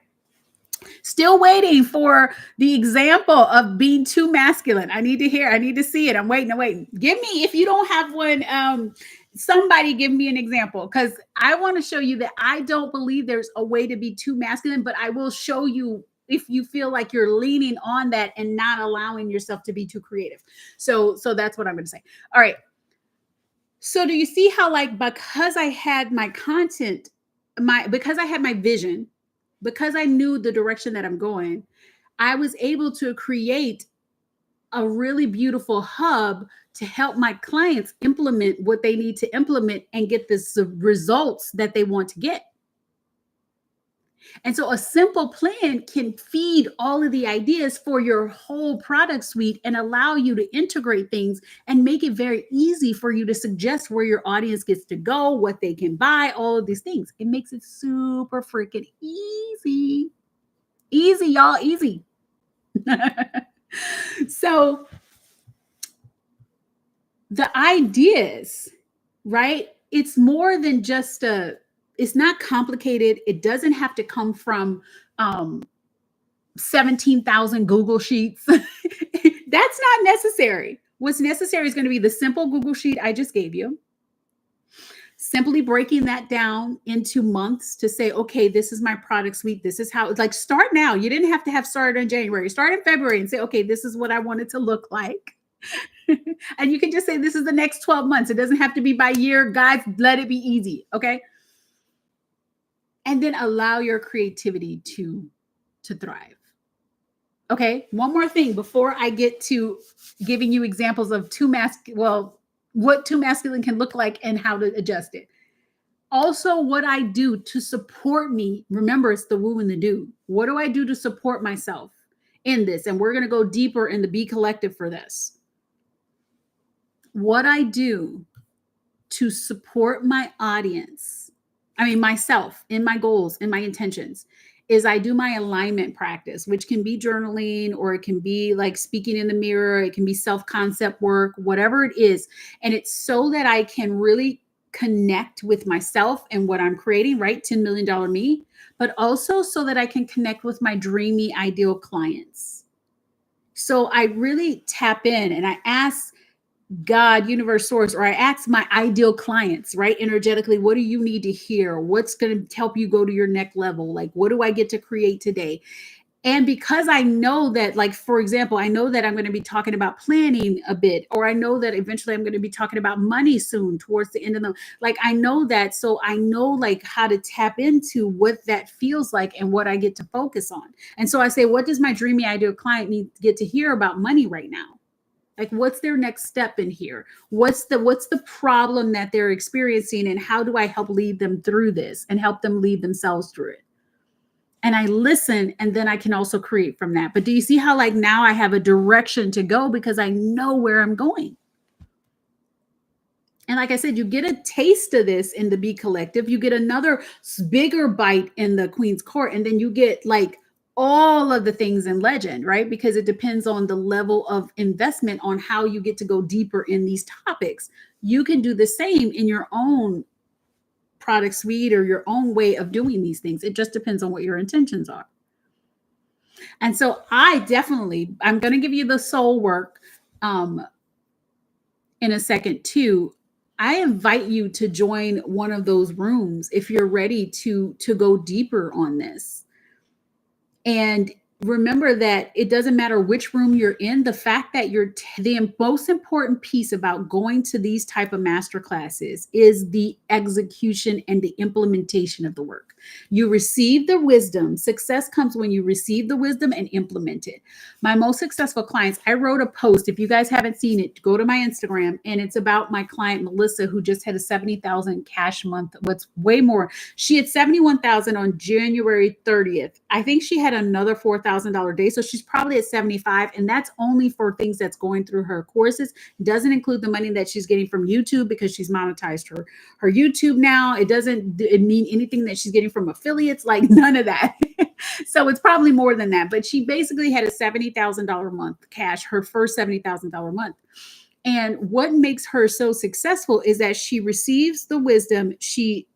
Still waiting for the example of being too masculine. I need to hear, I need to see it. I'm waiting. Give me, if you don't have one, somebody give me an example, because I want to show you that I don't believe there's a way to be too masculine, but I will show you if you feel like you're leaning on that and not allowing yourself to be too creative. So that's what I'm going to say. All right. So do you see how, like, because I had my content, because I had my vision, because I knew the direction that I'm going, I was able to create a really beautiful hub to help my clients implement what they need to implement and get the results that they want to get. And so a simple plan can feed all of the ideas for your whole product suite and allow you to integrate things and make it very easy for you to suggest where your audience gets to go, what they can buy, all of these things. It makes it super freaking easy. Easy, y'all, easy. So the ideas, right? It's more than just it's not complicated. It doesn't have to come from 17,000 Google Sheets. That's not necessary. What's necessary is going to be the simple Google Sheet I just gave you. Simply breaking that down into months to say, okay, this is my product suite. This is how it's like, start now. You didn't have to have started in January. Start in February and say, okay, this is what I want it to look like. And you can just say, this is the next 12 months. It doesn't have to be by year. Guys, let it be easy. Okay. And then allow your creativity to thrive. Okay. One more thing before I get to giving you examples of what too masculine can look like and how to adjust it. Also, what I do to support me. Remember, it's the woo and the do. What do I do to support myself in this? And we're going to go deeper in the Be Collective for this. What I do to support my audience, myself, in my goals, in my intentions, is I do my alignment practice, which can be journaling, or it can be like speaking in the mirror. It can be self-concept work, whatever it is. And it's so that I can really connect with myself and what I'm creating, right? $10 million me, but also so that I can connect with my dreamy, ideal clients. So I really tap in and I ask God, universe, source, or I ask my ideal clients, right? Energetically, what do you need to hear? What's going to help you go to your next level? Like, what do I get to create today? And because I know that, like, for example, I know that I'm going to be talking about planning a bit, or I know that eventually I'm going to be talking about money soon towards the end of the, like, I know that. So I know like how to tap into what that feels like and what I get to focus on. And so I say, what does my dreamy ideal client need to get to hear about money right now? Like, what's their next step in here? What's the problem that they're experiencing, and how do I help lead them through this and help them lead themselves through it? And I listen, and then I can also create from that. But do you see how, like, now I have a direction to go because I know where I'm going? And like I said, you get a taste of this in the Be Collective. You get another bigger bite in the Queen's Court, and then you get like all of the things in Legend, right? Because it depends on the level of investment on how you get to go deeper in these topics. You can do the same in your own product suite or your own way of doing these things. It just depends on what your intentions are. And so I'm going to give you the soul work in a second too. I invite you to join one of those rooms if you're ready to go deeper on this. And remember that it doesn't matter which room you're in. The fact that the most important piece about going to these type of master classes is the execution and the implementation of the work. You receive the wisdom. Success comes when you receive the wisdom and implement it. My most successful clients, I wrote a post. If you guys haven't seen it, go to my Instagram, and it's about my client Melissa, who just had a 70,000 cash month. What's way more? She had 71,000 on January 30th. I think she had another $4,000 day, so she's probably at 75, and that's only for things that's going through her courses. Doesn't include the money that she's getting from YouTube because she's monetized her YouTube now. It doesn't mean anything that she's getting from affiliates, like none of that. So it's probably more than that. But she basically had a $70,000 month cash, her first $70,000 month. And what makes her so successful is that she receives the wisdom, she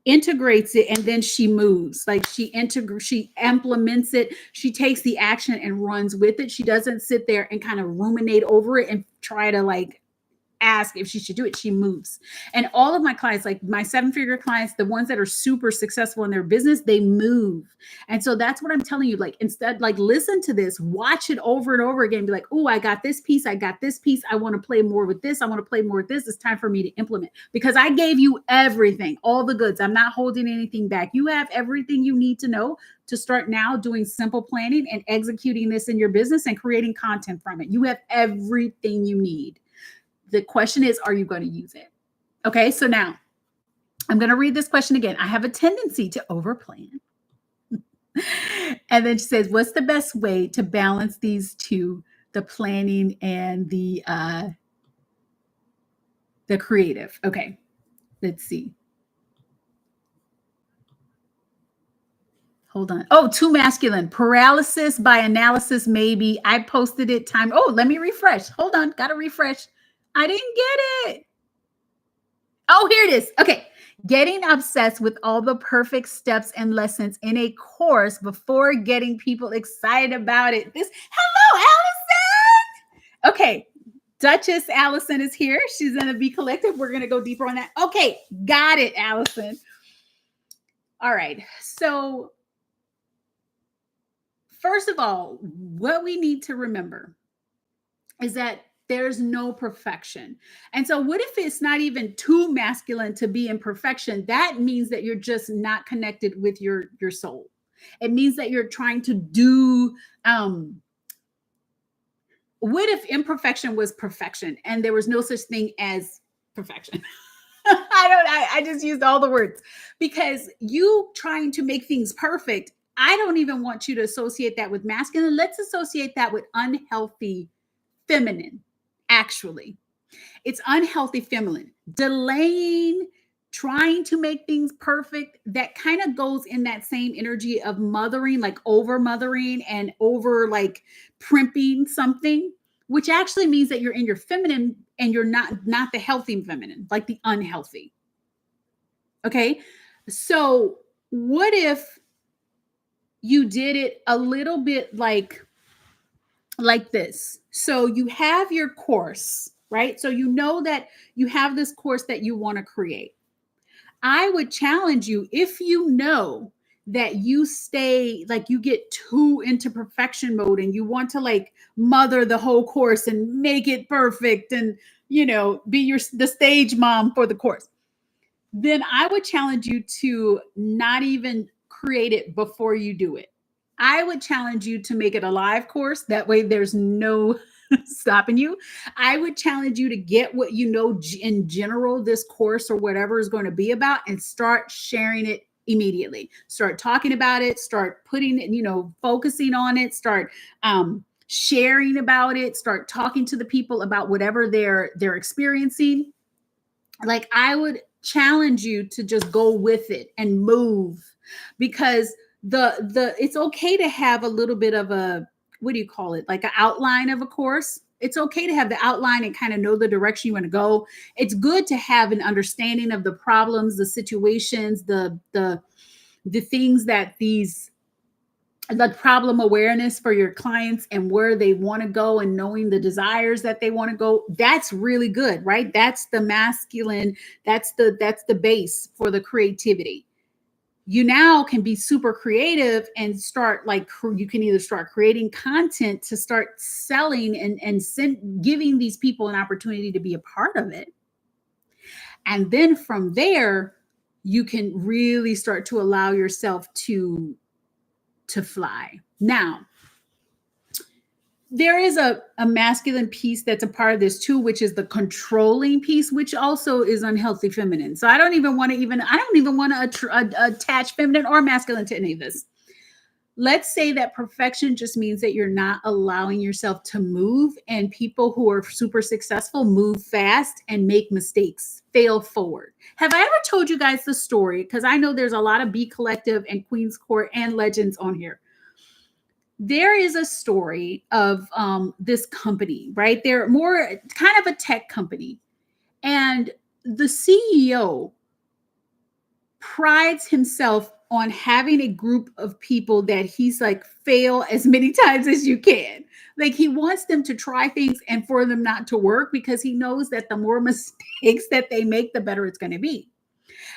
integrates it, and then she moves. Like she implements it, she takes the action and runs with it. She doesn't sit there and kind of ruminate over it and try to like ask if she should do it. She moves. And all of my clients, like my 7-figure clients, the ones that are super successful in their business, they move. And so that's what I'm telling you. Like, instead, like, listen to this, watch it over and over again. Be like, oh, I got this piece. I got this piece. I want to play more with this. I want to play more with this. It's time for me to implement, because I gave you everything, all the goods. I'm not holding anything back. You have everything you need to know to start now doing simple planning and executing this in your business and creating content from it. You have everything you need. The question is, are you going to use it? Okay, so now I'm going to read this question again. I have a tendency to overplan. And then she says, what's the best way to balance these two, the planning and the creative? Okay, let's see. Hold on. Oh, too masculine. Paralysis by analysis, maybe. I posted it time. Oh, let me refresh. Hold on. Got to refresh. I didn't get it. Oh, here it is. Okay. Getting obsessed with all the perfect steps and lessons in a course before getting people excited about it. Hello, Allison. Okay. Duchess Allison is here. She's going to be collective. We're going to go deeper on that. Okay. Got it, Allison. All right. So first of all, what we need to remember is that there's no perfection. And so what if it's not even too masculine to be in perfection? That means that you're just not connected with your soul. It means that you're trying to do, what if imperfection was perfection and there was no such thing as perfection? I just used all the words, because you trying to make things perfect, I don't even want you to associate that with masculine. Let's associate that with unhealthy feminine. Actually, it's unhealthy feminine. Delaying, trying to make things perfect, that kind of goes in that same energy of mothering, like over mothering and over like primping something, which actually means that you're in your feminine and you're not the healthy feminine, like the unhealthy. Okay. So what if you did it a little bit like this? So you have your course, right? So you know that you have this course that you want to create. I would challenge you, if you know that you stay, like you get too into perfection mode and you want to like mother the whole course and make it perfect and, you know, be the stage mom for the course, then I would challenge you to not even create it before you do it. I would challenge you to make it a live course. That way there's no stopping you. I would challenge you to get what you know in general this course or whatever is going to be about and start sharing it immediately. Start talking about it, start putting it, you know, focusing on it, start sharing about it, start talking to the people about whatever they're experiencing. Like, I would challenge you to just go with it and move, because the it's okay to have a little bit of a, what do you call it, like an outline of a course. It's okay to have the outline and kind of know the direction you want to go. It's good to have an understanding of the problems, the situations, the things that the problem awareness for your clients and where they want to go, and knowing the desires that they want to go. That's really good, right? That's the masculine. That's the base for the creativity. You now can be super creative and start, like, you can either start creating content to start selling and giving these people an opportunity to be a part of it. And then from there, you can really start to allow yourself to fly. Now, there is a masculine piece that's a part of this too, which is the controlling piece, which also is unhealthy feminine. So I don't even want to attach feminine or masculine to any of this. Let's say that perfection just means that you're not allowing yourself to move, and people who are super successful move fast and make mistakes, fail forward. Have I ever told you guys the story? Because I know there's a lot of B Collective and Queen's Court and Legends on here. There is a story of this company, right? They're more kind of a tech company. And the CEO prides himself on having a group of people that he's like, fail as many times as you can. Like, he wants them to try things and for them not to work, because he knows that the more mistakes that they make, the better it's going to be.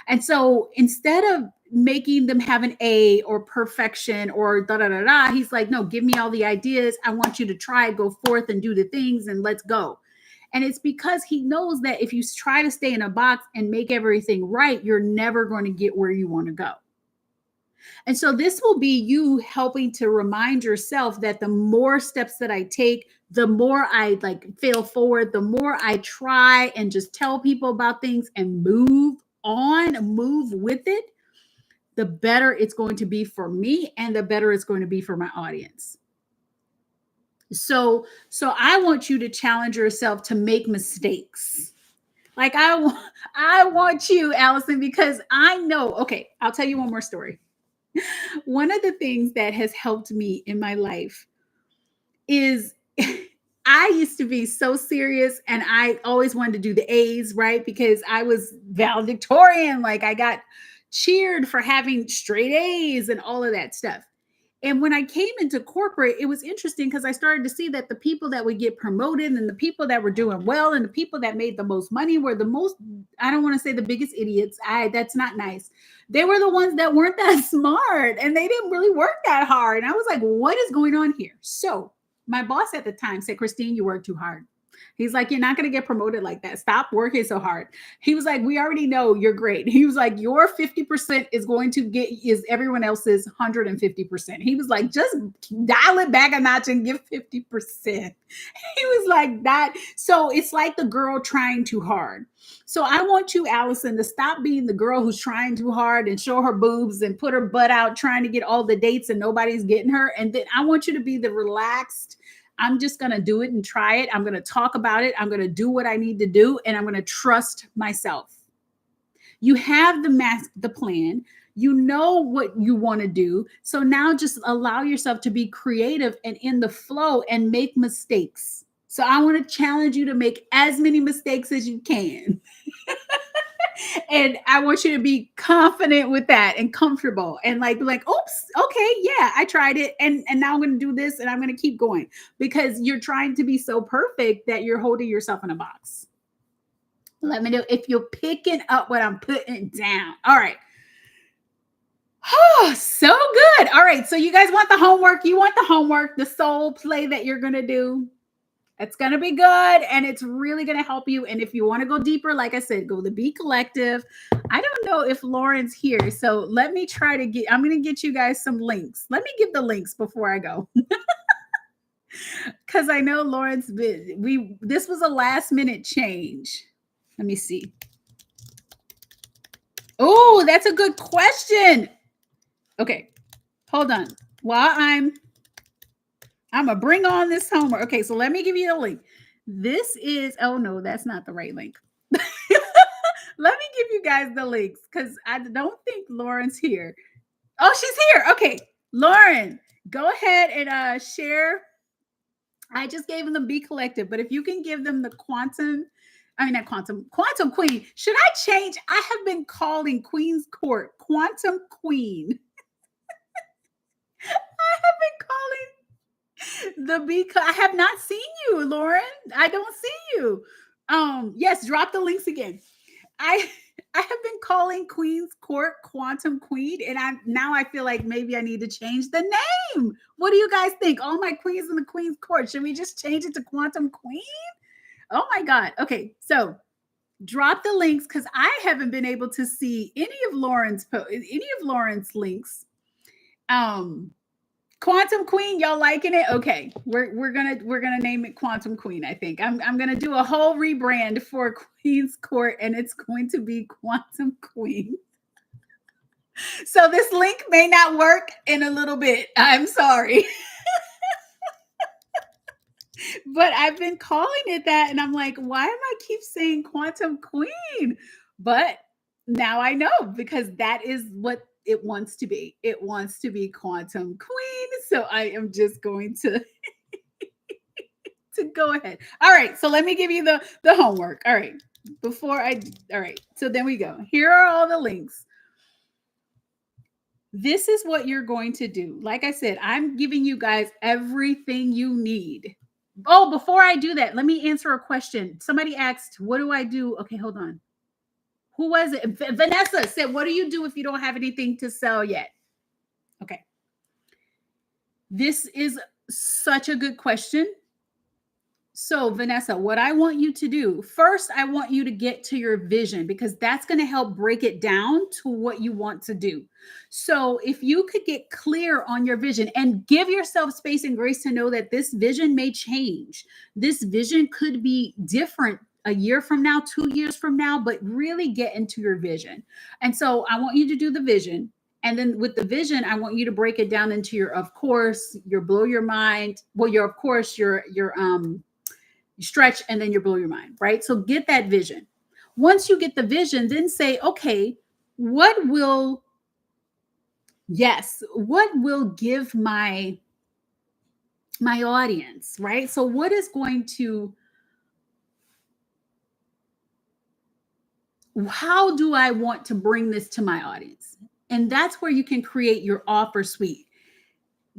And so instead of making them have an A or perfection or da da da da, he's like, no, give me all the ideas. I want you to try, go forth and do the things, and let's go. And it's because he knows that if you try to stay in a box and make everything right, you're never going to get where you want to go. And so this will be you helping to remind yourself that the more steps that I take, the more I like fail forward, the more I try and just tell people about things and move with it, the better it's going to be for me and the better it's going to be for my audience. So I want you to challenge yourself to make mistakes. Like I want you, Allison, because I know, okay, I'll tell you one more story. One of the things that has helped me in my life is I used to be so serious and I always wanted to do the A's, right? Because I was valedictorian. Like, I got cheered for having straight A's and all of that stuff. And when I came into corporate, it was interesting because I started to see that the people that would get promoted and the people that were doing well and the people that made the most money were the most, I don't want to say the biggest idiots. That's not nice. They were the ones that weren't that smart and they didn't really work that hard. And I was like, what is going on here? So my boss at the time said, Christine, you work too hard. He's like, you're not going to get promoted like that. Stop working so hard. He was like, we already know you're great. He was like, your 50% is everyone else's 150%. He was like, just dial it back a notch and give 50%. He was like that. So it's like the girl trying too hard. So I want you, Allison, to stop being the girl who's trying too hard and show her boobs and put her butt out trying to get all the dates and nobody's getting her. And then I want you to be the relaxed, I'm just going to do it and try it. I'm going to talk about it. I'm going to do what I need to do. And I'm going to trust myself. You have the plan. You know what you want to do. So now just allow yourself to be creative and in the flow and make mistakes. So I want to challenge you to make as many mistakes as you can. And I want you to be confident with that and comfortable and like, oops, okay, yeah, I tried it. And now I'm going to do this and I'm going to keep going, because you're trying to be so perfect that you're holding yourself in a box. Let me know if you're picking up what I'm putting down. All right. Oh, so good. All right. So you guys want the homework? You want the homework, the soul play that you're going to do. It's going to be good and it's really going to help you. And if you want to go deeper, like I said, go to the B Collective. I don't know if Lauren's here. So let me try to I'm going to get you guys some links. Let me give the links before I go. Because I know Lauren's this was a last minute change. Let me see. Oh, that's a good question. Okay, hold on. While I'm going to bring on this homework. Okay, so let me give you a link. This is, oh no, that's not the right link. Let me give you guys the links because I don't think Lauren's here. Oh, she's here. Okay, Lauren, go ahead and share. I just gave them the B Collective, but if you can give them the Quantum Queen. Should I change? I have been calling Queen's Court Quantum Queen. I have been calling I have not seen you, Lauren. I don't see you. Yes, drop the links again. I have been calling Queen's Court Quantum Queen, and I feel like maybe I need to change the name. What do you guys think? All my queens in the Queen's Court. Should we just change it to Quantum Queen? Oh my God. Okay, so Drop the links because I haven't been able to see any of Lauren's links. Quantum Queen, y'all liking it? Okay, we're gonna name it Quantum Queen. I think I'm gonna do a whole rebrand for Queen's Court, and it's going to be Quantum Queen. So this link may not work in a little bit. I'm sorry. But I've been calling it that, and I'm like, why am I keep saying Quantum Queen? But now I know because that is what it wants to be. It wants to be Quantum Queen. So I am just going to go ahead. All right. So let me give you the homework. All right. All right. So then we go. Here are all the links. This is what you're going to do. Like I said, I'm giving you guys everything you need. Oh, before I do that, let me answer a question. Somebody asked, what do I do? Okay, hold on. Who was it? Vanessa said, what do you do if you don't have anything to sell yet? Okay. This is such a good question. So, Vanessa, what I want you to do first, I want you to get to your vision because that's going to help break it down to what you want to do. So, if you could get clear on your vision and give yourself space and grace to know that this vision may change, this vision could be different a year from now, 2 years from now, but really get into your vision. And so, I want you to do the vision. And then with the vision, I want you to break it down into your, of course, your blow your mind. Well, your, of course, your you stretch and then you blow your mind, right? So get that vision. Once you get the vision, then say, okay, what will give my audience, right? So what is going to, how do I want to bring this to my audience? And that's where you can create your offer suite.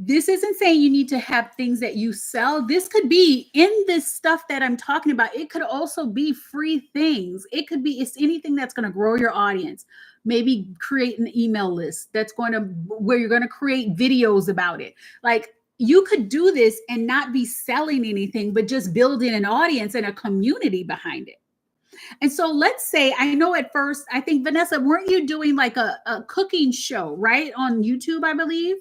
This isn't saying you need to have things that you sell. This could be in this stuff that I'm talking about. It could also be free things. It's anything that's going to grow your audience. Maybe create an email list where you're going to create videos about it. Like you could do this and not be selling anything, but just building an audience and a community behind it. And so let's say, I know at first, I think, Vanessa, weren't you doing like a cooking show, right? On YouTube, I believe.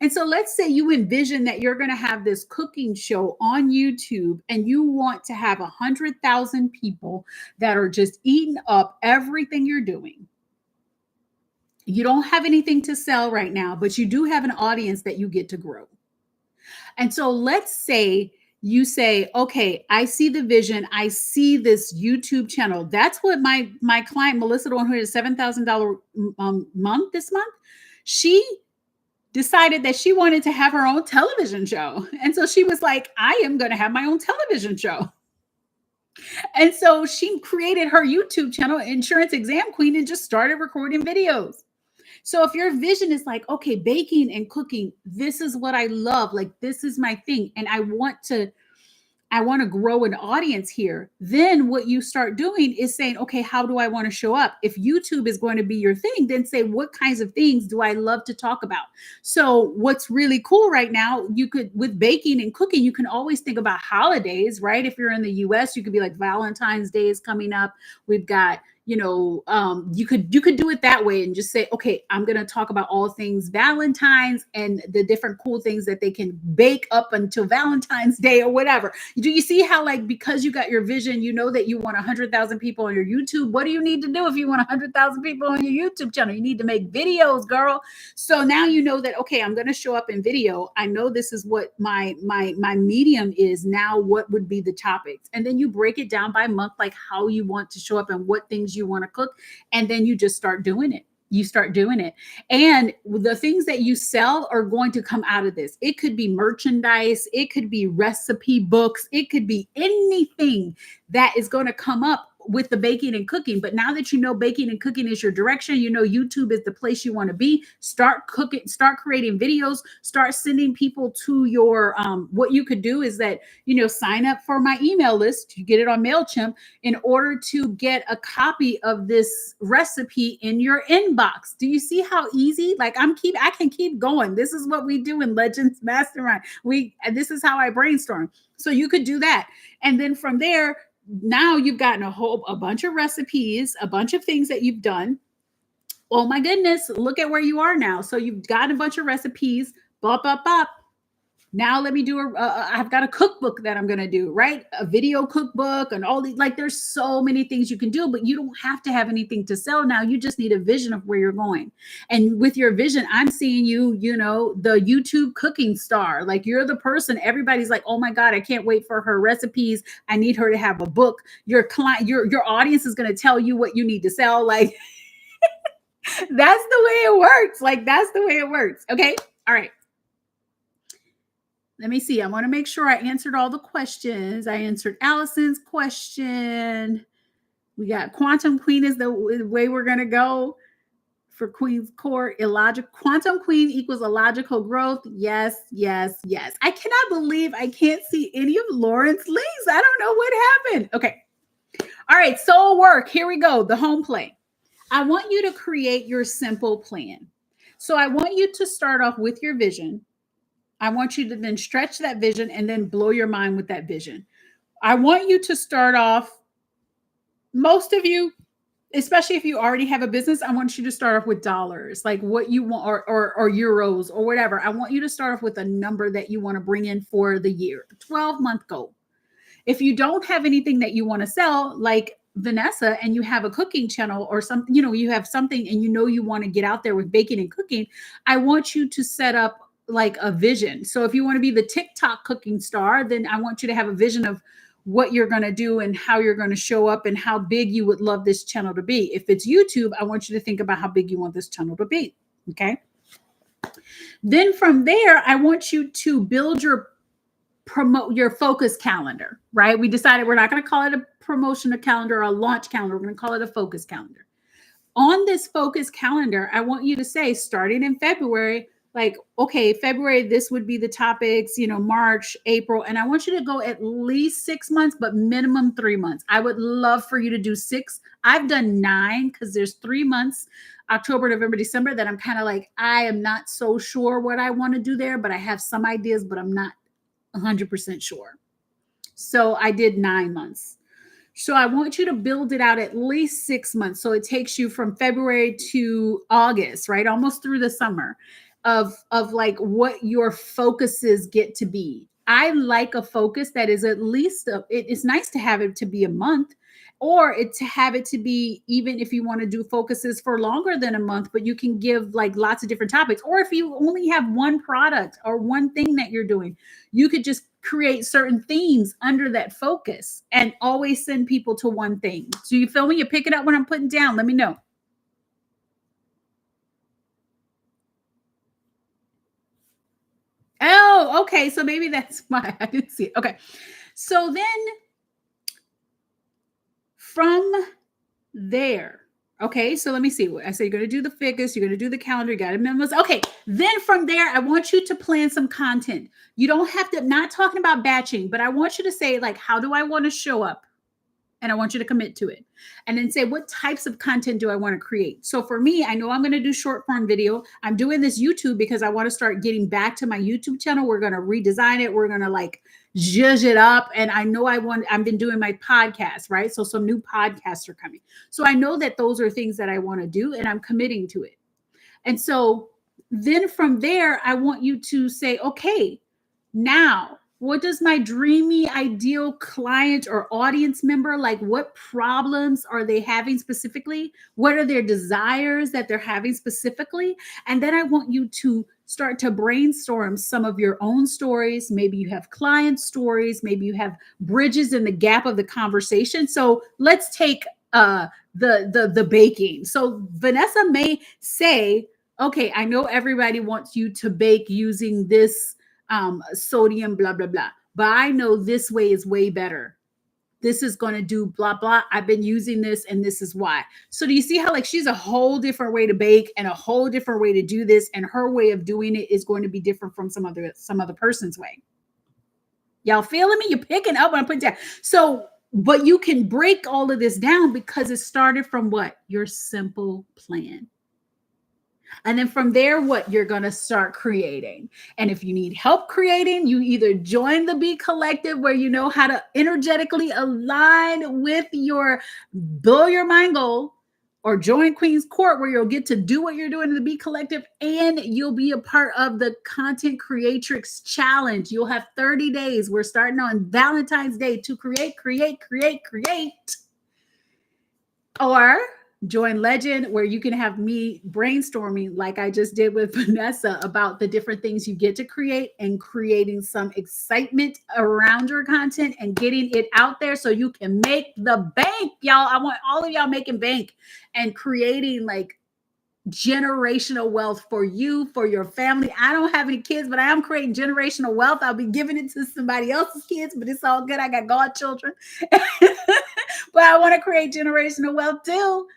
And so let's say you envision that you're going to have this cooking show on YouTube and you want to have 100,000 people that are just eating up everything you're doing. You don't have anything to sell right now, but you do have an audience that you get to grow. And so let's say you say, okay, I see the vision. I see this YouTube channel. That's what my client, Melissa, the one who had a $7,000 month this month, she decided that she wanted to have her own television show. And so she was like, I am going to have my own television show. And so she created her YouTube channel, Insurance Exam Queen, and just started recording videos. So if your vision is like, okay, baking and cooking, this is what I love. Like, this is my thing. And I want to grow an audience here. Then what you start doing is saying, okay, how do I want to show up? If YouTube is going to be your thing, then say, what kinds of things do I love to talk about? So what's really cool right now, with baking and cooking, you can always think about holidays, right? If you're in the US, you could be like Valentine's Day is coming up. We've got, you could do it that way and just say, okay, I'm going to talk about all things Valentine's and the different cool things that they can bake up until Valentine's Day or whatever. Do you see how, like, because you got your vision, you know that you want 100,000 people on your YouTube? What do you need to do if you want 100,000 people on your YouTube channel? You need to make videos, girl. So now you know that, okay, I'm going to show up in video. I know this is what my medium is. Now what would be the topics? And then you break it down by month, like how you want to show up and what things you want to cook. And then you just start doing it. You start doing it. And the things that you sell are going to come out of this. It could be merchandise. It could be recipe books. It could be anything that is going to come up with the baking and cooking. But now that you know baking and cooking is your direction, you know YouTube is the place you want to be, start cooking, start creating videos, start sending people to your, what you could do is that, sign up for my email list. You get it on MailChimp in order to get a copy of this recipe in your inbox. Do you see how easy? Like I can keep going. This is what we do in Legends Mastermind. This is how I brainstorm. So you could do that. And then from there, now you've gotten a bunch of recipes, a bunch of things that you've done. Oh my goodness, look at where you are now. So you've got a bunch of recipes, blah, blah, blah. Now let me do I've got a cookbook that I'm going to do, right? A video cookbook and all these, like there's so many things you can do, but you don't have to have anything to sell now. You just need a vision of where you're going. And with your vision, I'm seeing you, the YouTube cooking star. Like you're the person, everybody's like, oh my God, I can't wait for her recipes. I need her to have a book. Your client, your audience is going to tell you what you need to sell. Like that's the way it works. Like that's the way it works. Okay. All right. Let me see. I want to make sure I answered all the questions. I answered Allison's question. We got Quantum Queen is the way we're going to go for Queen's Core. Illogical. Quantum Queen equals illogical growth. Yes, yes, yes. I cannot believe I can't see any of Lauren's links. I don't know what happened. Okay. All right. Soul work. Here we go. The home play. I want you to create your simple plan. So I want you to start off with your vision. I want you to then stretch that vision and then blow your mind with that vision. I want you to start off, most of you, especially if you already have a business, I want you to start off with dollars, like what you want, or euros or whatever. I want you to start off with a number that you want to bring in for the year, 12-month goal. If you don't have anything that you want to sell, like Vanessa, and you have a cooking channel or something, you have something and you want to get out there with baking and cooking, I want you to set up like a vision. So if you want to be the TikTok cooking star, then I want you to have a vision of what you're going to do and how you're going to show up and how big you would love this channel to be. If it's YouTube, I want you to think about how big you want this channel to be. Okay. Then from there, I want you to build your focus calendar, right? We decided we're not going to call it a promotional calendar or a launch calendar. We're going to call it a focus calendar. On this focus calendar, I want you to say, starting in February, like, okay, February, this would be the topics, March, April. And I want you to go at least 6 months, but minimum 3 months. I would love for you to do 6. I've done 9 because there's 3 months, October, November, December, that I'm kind of like, I am not so sure what I want to do there, but I have some ideas, but I'm not 100% sure. So I did 9 months. So I want you to build it out at least 6 months. So it takes you from February to August, right? Almost through the summer of like what your focuses get to be. I like a focus that is at least, it's nice to have it to be a month, or to have it to be, even if you want to do focuses for longer than a month, but you can give like lots of different topics. Or if you only have one product or one thing that you're doing, you could just create certain themes under that focus and always send people to one thing. So you feel me? You pick it up when I'm putting down. Let me know. Oh, okay. So maybe that's why I didn't see it. Okay. So then from there, okay, so let me see. I say you're going to do the figures, you're going to do the calendar, you got to memorize. Okay, then from there, I want you to plan some content. You don't have to, not talking about batching, but I want you to say, like, how do I want to show up? And I want you to commit to it. And then say, what types of content do I want to create? So for me, I know I'm going to do short form video. I'm doing this YouTube because I want to start getting back to my YouTube channel. We're going to redesign it. We're going to like zhuzh it up. And I know I've been doing my podcast, right? So some new podcasts are coming. So I know that those are things that I want to do and I'm committing to it. And so then from there, I want you to say, okay, now, what does my dreamy ideal client or audience member, like what problems are they having specifically? What are their desires that they're having specifically? And then I want you to start to brainstorm some of your own stories. Maybe you have client stories. Maybe you have bridges in the gap of the conversation. So let's take the baking. So Vanessa may say, okay, I know everybody wants you to bake using this sodium, blah, blah, blah. But I know this way is way better. This is going to do blah, blah. I've been using this and this is why. So do you see how like she's a whole different way to bake and a whole different way to do this. And her way of doing it is going to be different from some other person's way. Y'all feeling me? You're picking up when I put down. So, but you can break all of this down because it started from what? Your simple plan. And then from there, what you're going to start creating. And if you need help creating, you either join the Be Collective, where you know how to energetically align with your blow your mind goal, or join Queen's Court, where you'll get to do what you're doing in the Be Collective, and you'll be a part of the Content Creatrix Challenge. You'll have 30 days. We're starting on Valentine's Day to create. Or join Legend, where you can have me brainstorming like I just did with Vanessa about the different things you get to create, and creating some excitement around your content and getting it out there so you can make the bank, y'all. I want all of y'all making bank and creating like generational wealth for you, for your family. I don't have any kids, but I am creating generational wealth. I'll be giving it to somebody else's kids, but it's all good. I got godchildren. But I want to create generational wealth too.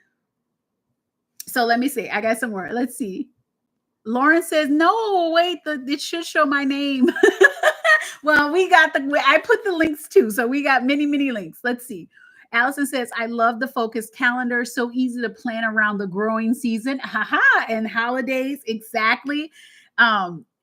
So let me see. I got some more. Let's see. Lauren says, no, wait, it should show my name. Well, I put the links too. So we got many, many links. Let's see. Allison says, I love the focus calendar. So easy to plan around the growing season. Haha. And holidays. Exactly.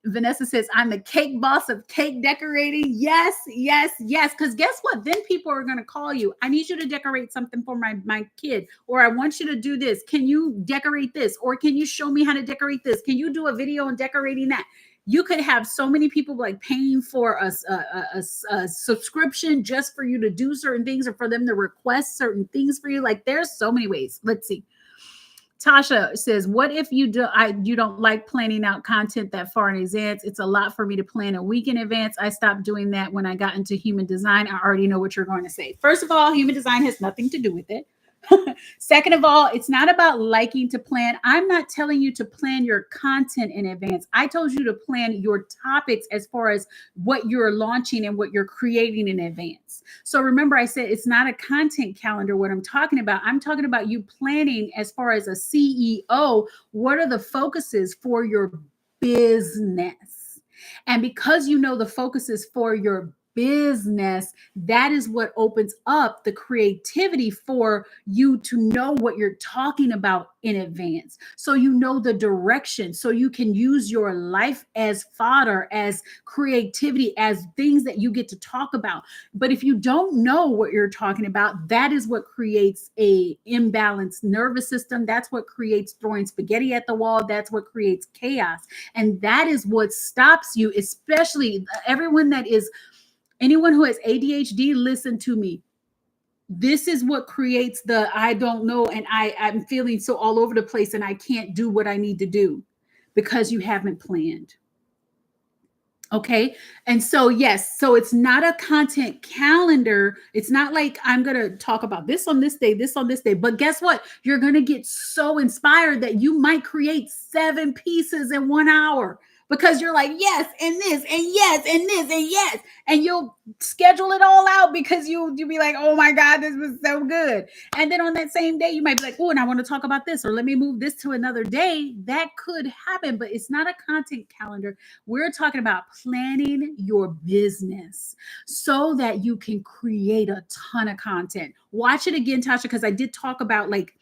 Vanessa says, I'm the cake boss of cake decorating. Yes. Because guess what? Then people are going to call you. I need you to decorate something for my kid, or I want you to do this. Can you decorate this? Or can you show me how to decorate this? Can you do a video on decorating that? You could have so many people like paying for a subscription just for you to do certain things, or for them to request certain things for you. Like, there's so many ways. Let's see. Tasha says, what if you don't like planning out content that far in advance? It's a lot for me to plan a week in advance. I stopped doing that when I got into human design. I already know what you're going to say. First of all, human design has nothing to do with it. Second of all, it's not about liking to plan. I'm not telling you to plan your content in advance. I told you to plan your topics as far as what you're launching and what you're creating in advance. So remember, I said it's not a content calendar. What I'm talking about you planning as far as a CEO. What are the focuses for your business? And because you know the focuses for your business, that is what opens up the creativity for you to know what you're talking about in advance. So you know the direction, so you can use your life as fodder, as creativity, as things that you get to talk about. But if you don't know what you're talking about, that is what creates a imbalanced nervous system. That's what creates throwing spaghetti at the wall. That's what creates chaos. And that is what stops you, especially anyone who has ADHD, listen to me. This is what creates the I don't know, and I'm feeling so all over the place and I can't do what I need to do, because you haven't planned. Okay. And so, yes, so it's not a content calendar. It's not like I'm going to talk about this on this day, this on this day. But guess what? You're going to get so inspired that you might create 7 pieces in 1 hour, because you're like, yes, and this, and yes, and this, and yes. And you'll schedule it all out, because you'll be like, oh my God, this was so good. And then on that same day, you might be like, oh, and I want to talk about this, or let me move this to another day. That could happen, but it's not a content calendar. We're talking about planning your business so that you can create a ton of content. Watch it again, Tasha, because I did talk about like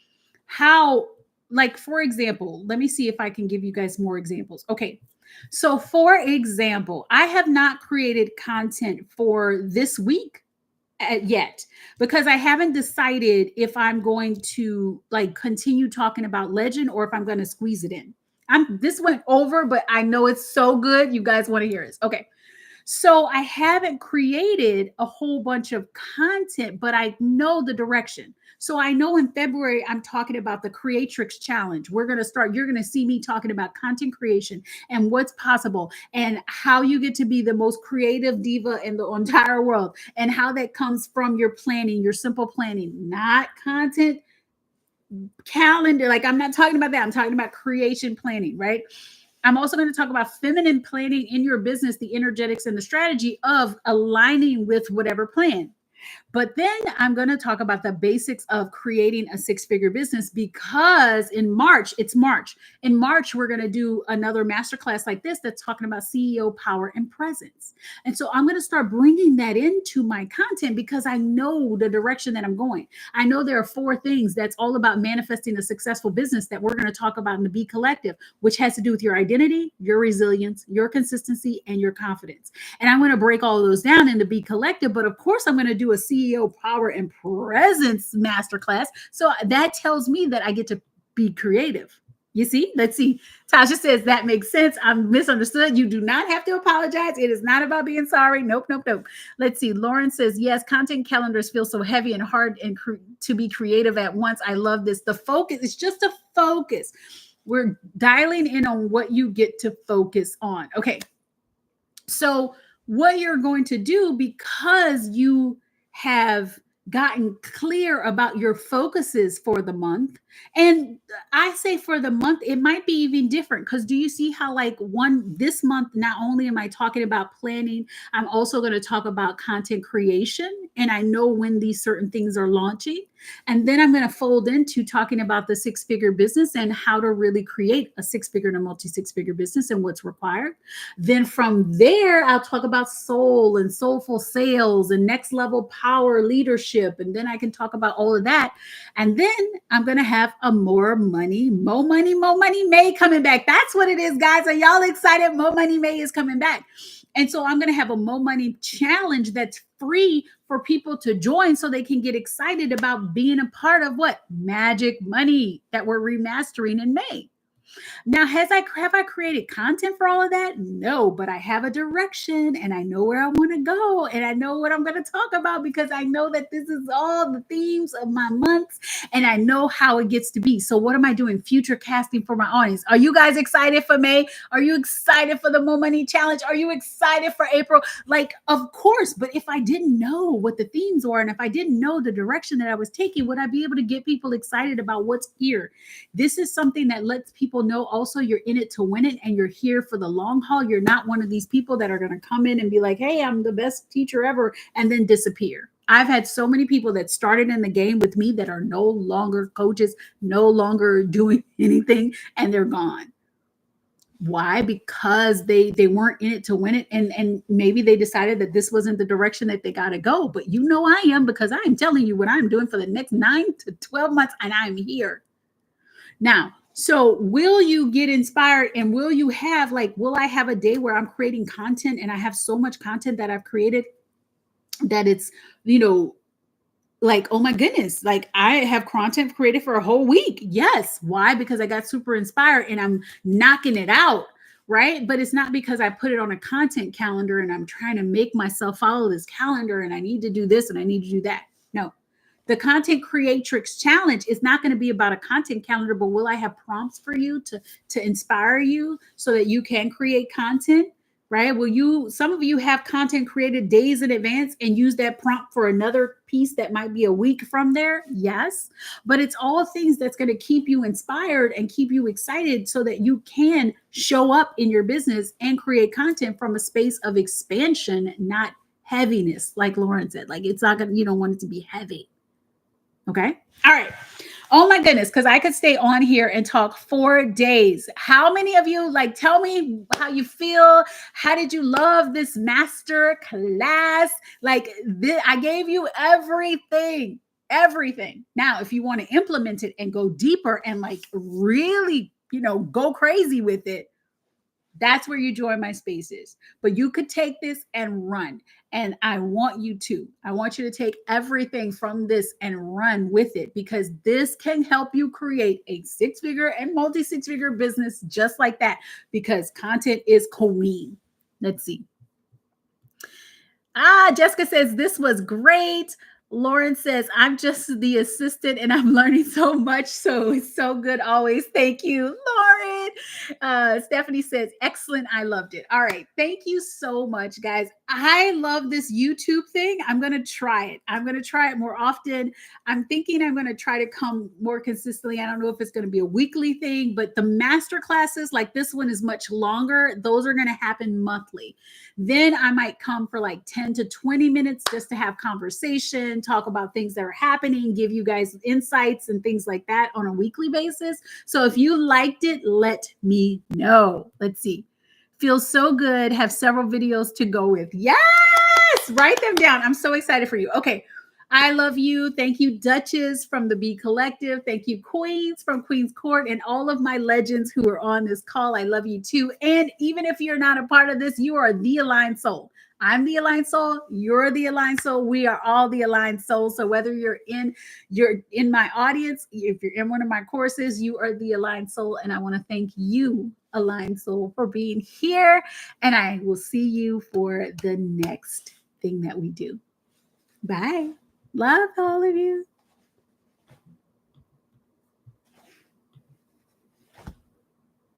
how, like, for example, let me see if I can give you guys more examples. Okay. So for example, I have not created content for this week yet, because I haven't decided if I'm going to like continue talking about Legend, or if I'm going to squeeze it in. This went over, but I know it's so good. You guys want to hear this. Okay. So I haven't created a whole bunch of content, but I know the direction. So I know in February, I'm talking about the Creatrix Challenge. You're going to see me talking about content creation and what's possible, and how you get to be the most creative diva in the entire world, and how that comes from your planning, your simple planning, not content calendar. Like, I'm not talking about that. I'm talking about creation planning, right? I'm also going to talk about feminine planning in your business, the energetics and the strategy of aligning with whatever plan. But then I'm going to talk about the basics of creating a six-figure business, because in March, it's March. In March, we're going to do another masterclass like this that's talking about CEO power and presence. And so I'm going to start bringing that into my content because I know the direction that I'm going. I know there are 4 things that's all about manifesting a successful business that we're going to talk about in the Be Collective, which has to do with your identity, your resilience, your consistency, and your confidence. And I'm going to break all of those down into Be Collective. But of course, I'm going to do a CEO power and presence masterclass. So that tells me that I get to be creative. You see, let's see. Tasha says that makes sense. I'm misunderstood. You do not have to apologize. It is not about being sorry. Nope, nope, nope. Let's see. Lauren says, yes, content calendars feel so heavy and hard and to be creative at once. I love this. The focus, it's just a focus. We're dialing in on what you get to focus on. Okay. So what you're going to do, because you have gotten clear about your focuses for the month, and I say for the month, it might be even different, because do you see how like this month, not only am I talking about planning, I'm also going to talk about content creation, and I know when these certain things are launching. And then I'm going to fold into talking about the six-figure business and how to really create a six-figure and a multi-six-figure business and what's required. Then from there, I'll talk about soul and soulful sales and next level power leadership. And then I can talk about all of that. And then I'm going to have a more money May coming back. That's what it is, guys. Are y'all excited? More Money May is coming back. And so I'm going to have a Mo Money challenge that's free for people to join so they can get excited about being a part of what? Magic Money that we're remastering in May. Now, have I created content for all of that? No, but I have a direction and I know where I want to go and I know what I'm going to talk about, because I know that this is all the themes of my months and I know how it gets to be. So what am I doing? Future casting for my audience. Are you guys excited for May? Are you excited for the More Money Challenge? Are you excited for April? Like, of course, but if I didn't know what the themes were and if I didn't know the direction that I was taking, would I be able to get people excited about what's here? This is something that lets people know also you're in it to win it and you're here for the long haul. You're not one of these people that are going to come in and be like, hey, I'm the best teacher ever, and then disappear. I've had so many people that started in the game with me that are no longer coaches, no longer doing anything, and they're gone. Why? Because they weren't in it to win it, and maybe they decided that this wasn't the direction that they got to go. But you know I am, because I am telling you what I'm doing for the next 9 to 12 months, and I'm here. Now, so will you get inspired, and will you have will I have a day where I'm creating content and I have so much content that I've created that it's, oh my goodness, I have content created for a whole week. Yes. Why? Because I got super inspired and I'm knocking it out. Right. But it's not because I put it on a content calendar and I'm trying to make myself follow this calendar and I need to do this and I need to do that. No. The Content Creatrix Challenge is not going to be about a content calendar, but will I have prompts for you to inspire you so that you can create content, right? Some of you have content created days in advance and use that prompt for another piece that might be a week from there? Yes, but it's all things that's going to keep you inspired and keep you excited so that you can show up in your business and create content from a space of expansion, not heaviness. Like Lauren said, it's not going to, you don't want it to be heavy. Okay. All right. Oh my goodness. Cause I could stay on here and talk 4 days. How many of you tell me how you feel? How did you love this master class? I gave you everything. Now, if you want to implement it and go deeper and really, go crazy with it, that's where you join my spaces. But you could take this and run. And I want you to. I want you to take everything from this and run with it, because this can help you create a six-figure and multi-six-figure business just like that, because content is queen. Let's see. Jessica says, this was great. Lauren says, I'm just the assistant and I'm learning so much. So it's so good always. Thank you, Lauren. Stephanie says, excellent. I loved it. All right. Thank you so much, guys. I love this YouTube thing. I'm going to try it. I'm going to try it more often. I'm thinking I'm going to try to come more consistently. I don't know if it's going to be a weekly thing, but the master classes, like this one, is much longer. Those are going to happen monthly. Then I might come for like 10 to 20 minutes just to have conversation, talk about things that are happening, give you guys insights and things like that on a weekly basis. So if you liked it, let me know. Let's see. Feels so good. Have several videos to go with. Yes, write them down. I'm so excited for you. Okay. I love you. Thank you, Duchess from the B Collective. Thank you, Queens from Queens Court, and all of my legends who are on this call. I love you too. And even if you're not a part of this, you are the aligned soul. I'm the aligned soul. You're the aligned soul. We are all the aligned soul. So whether you're in my audience, if you're in one of my courses, you are the aligned soul. And I want to thank you, aligned soul, for being here. And I will see you for the next thing that we do. Bye. Love all of you.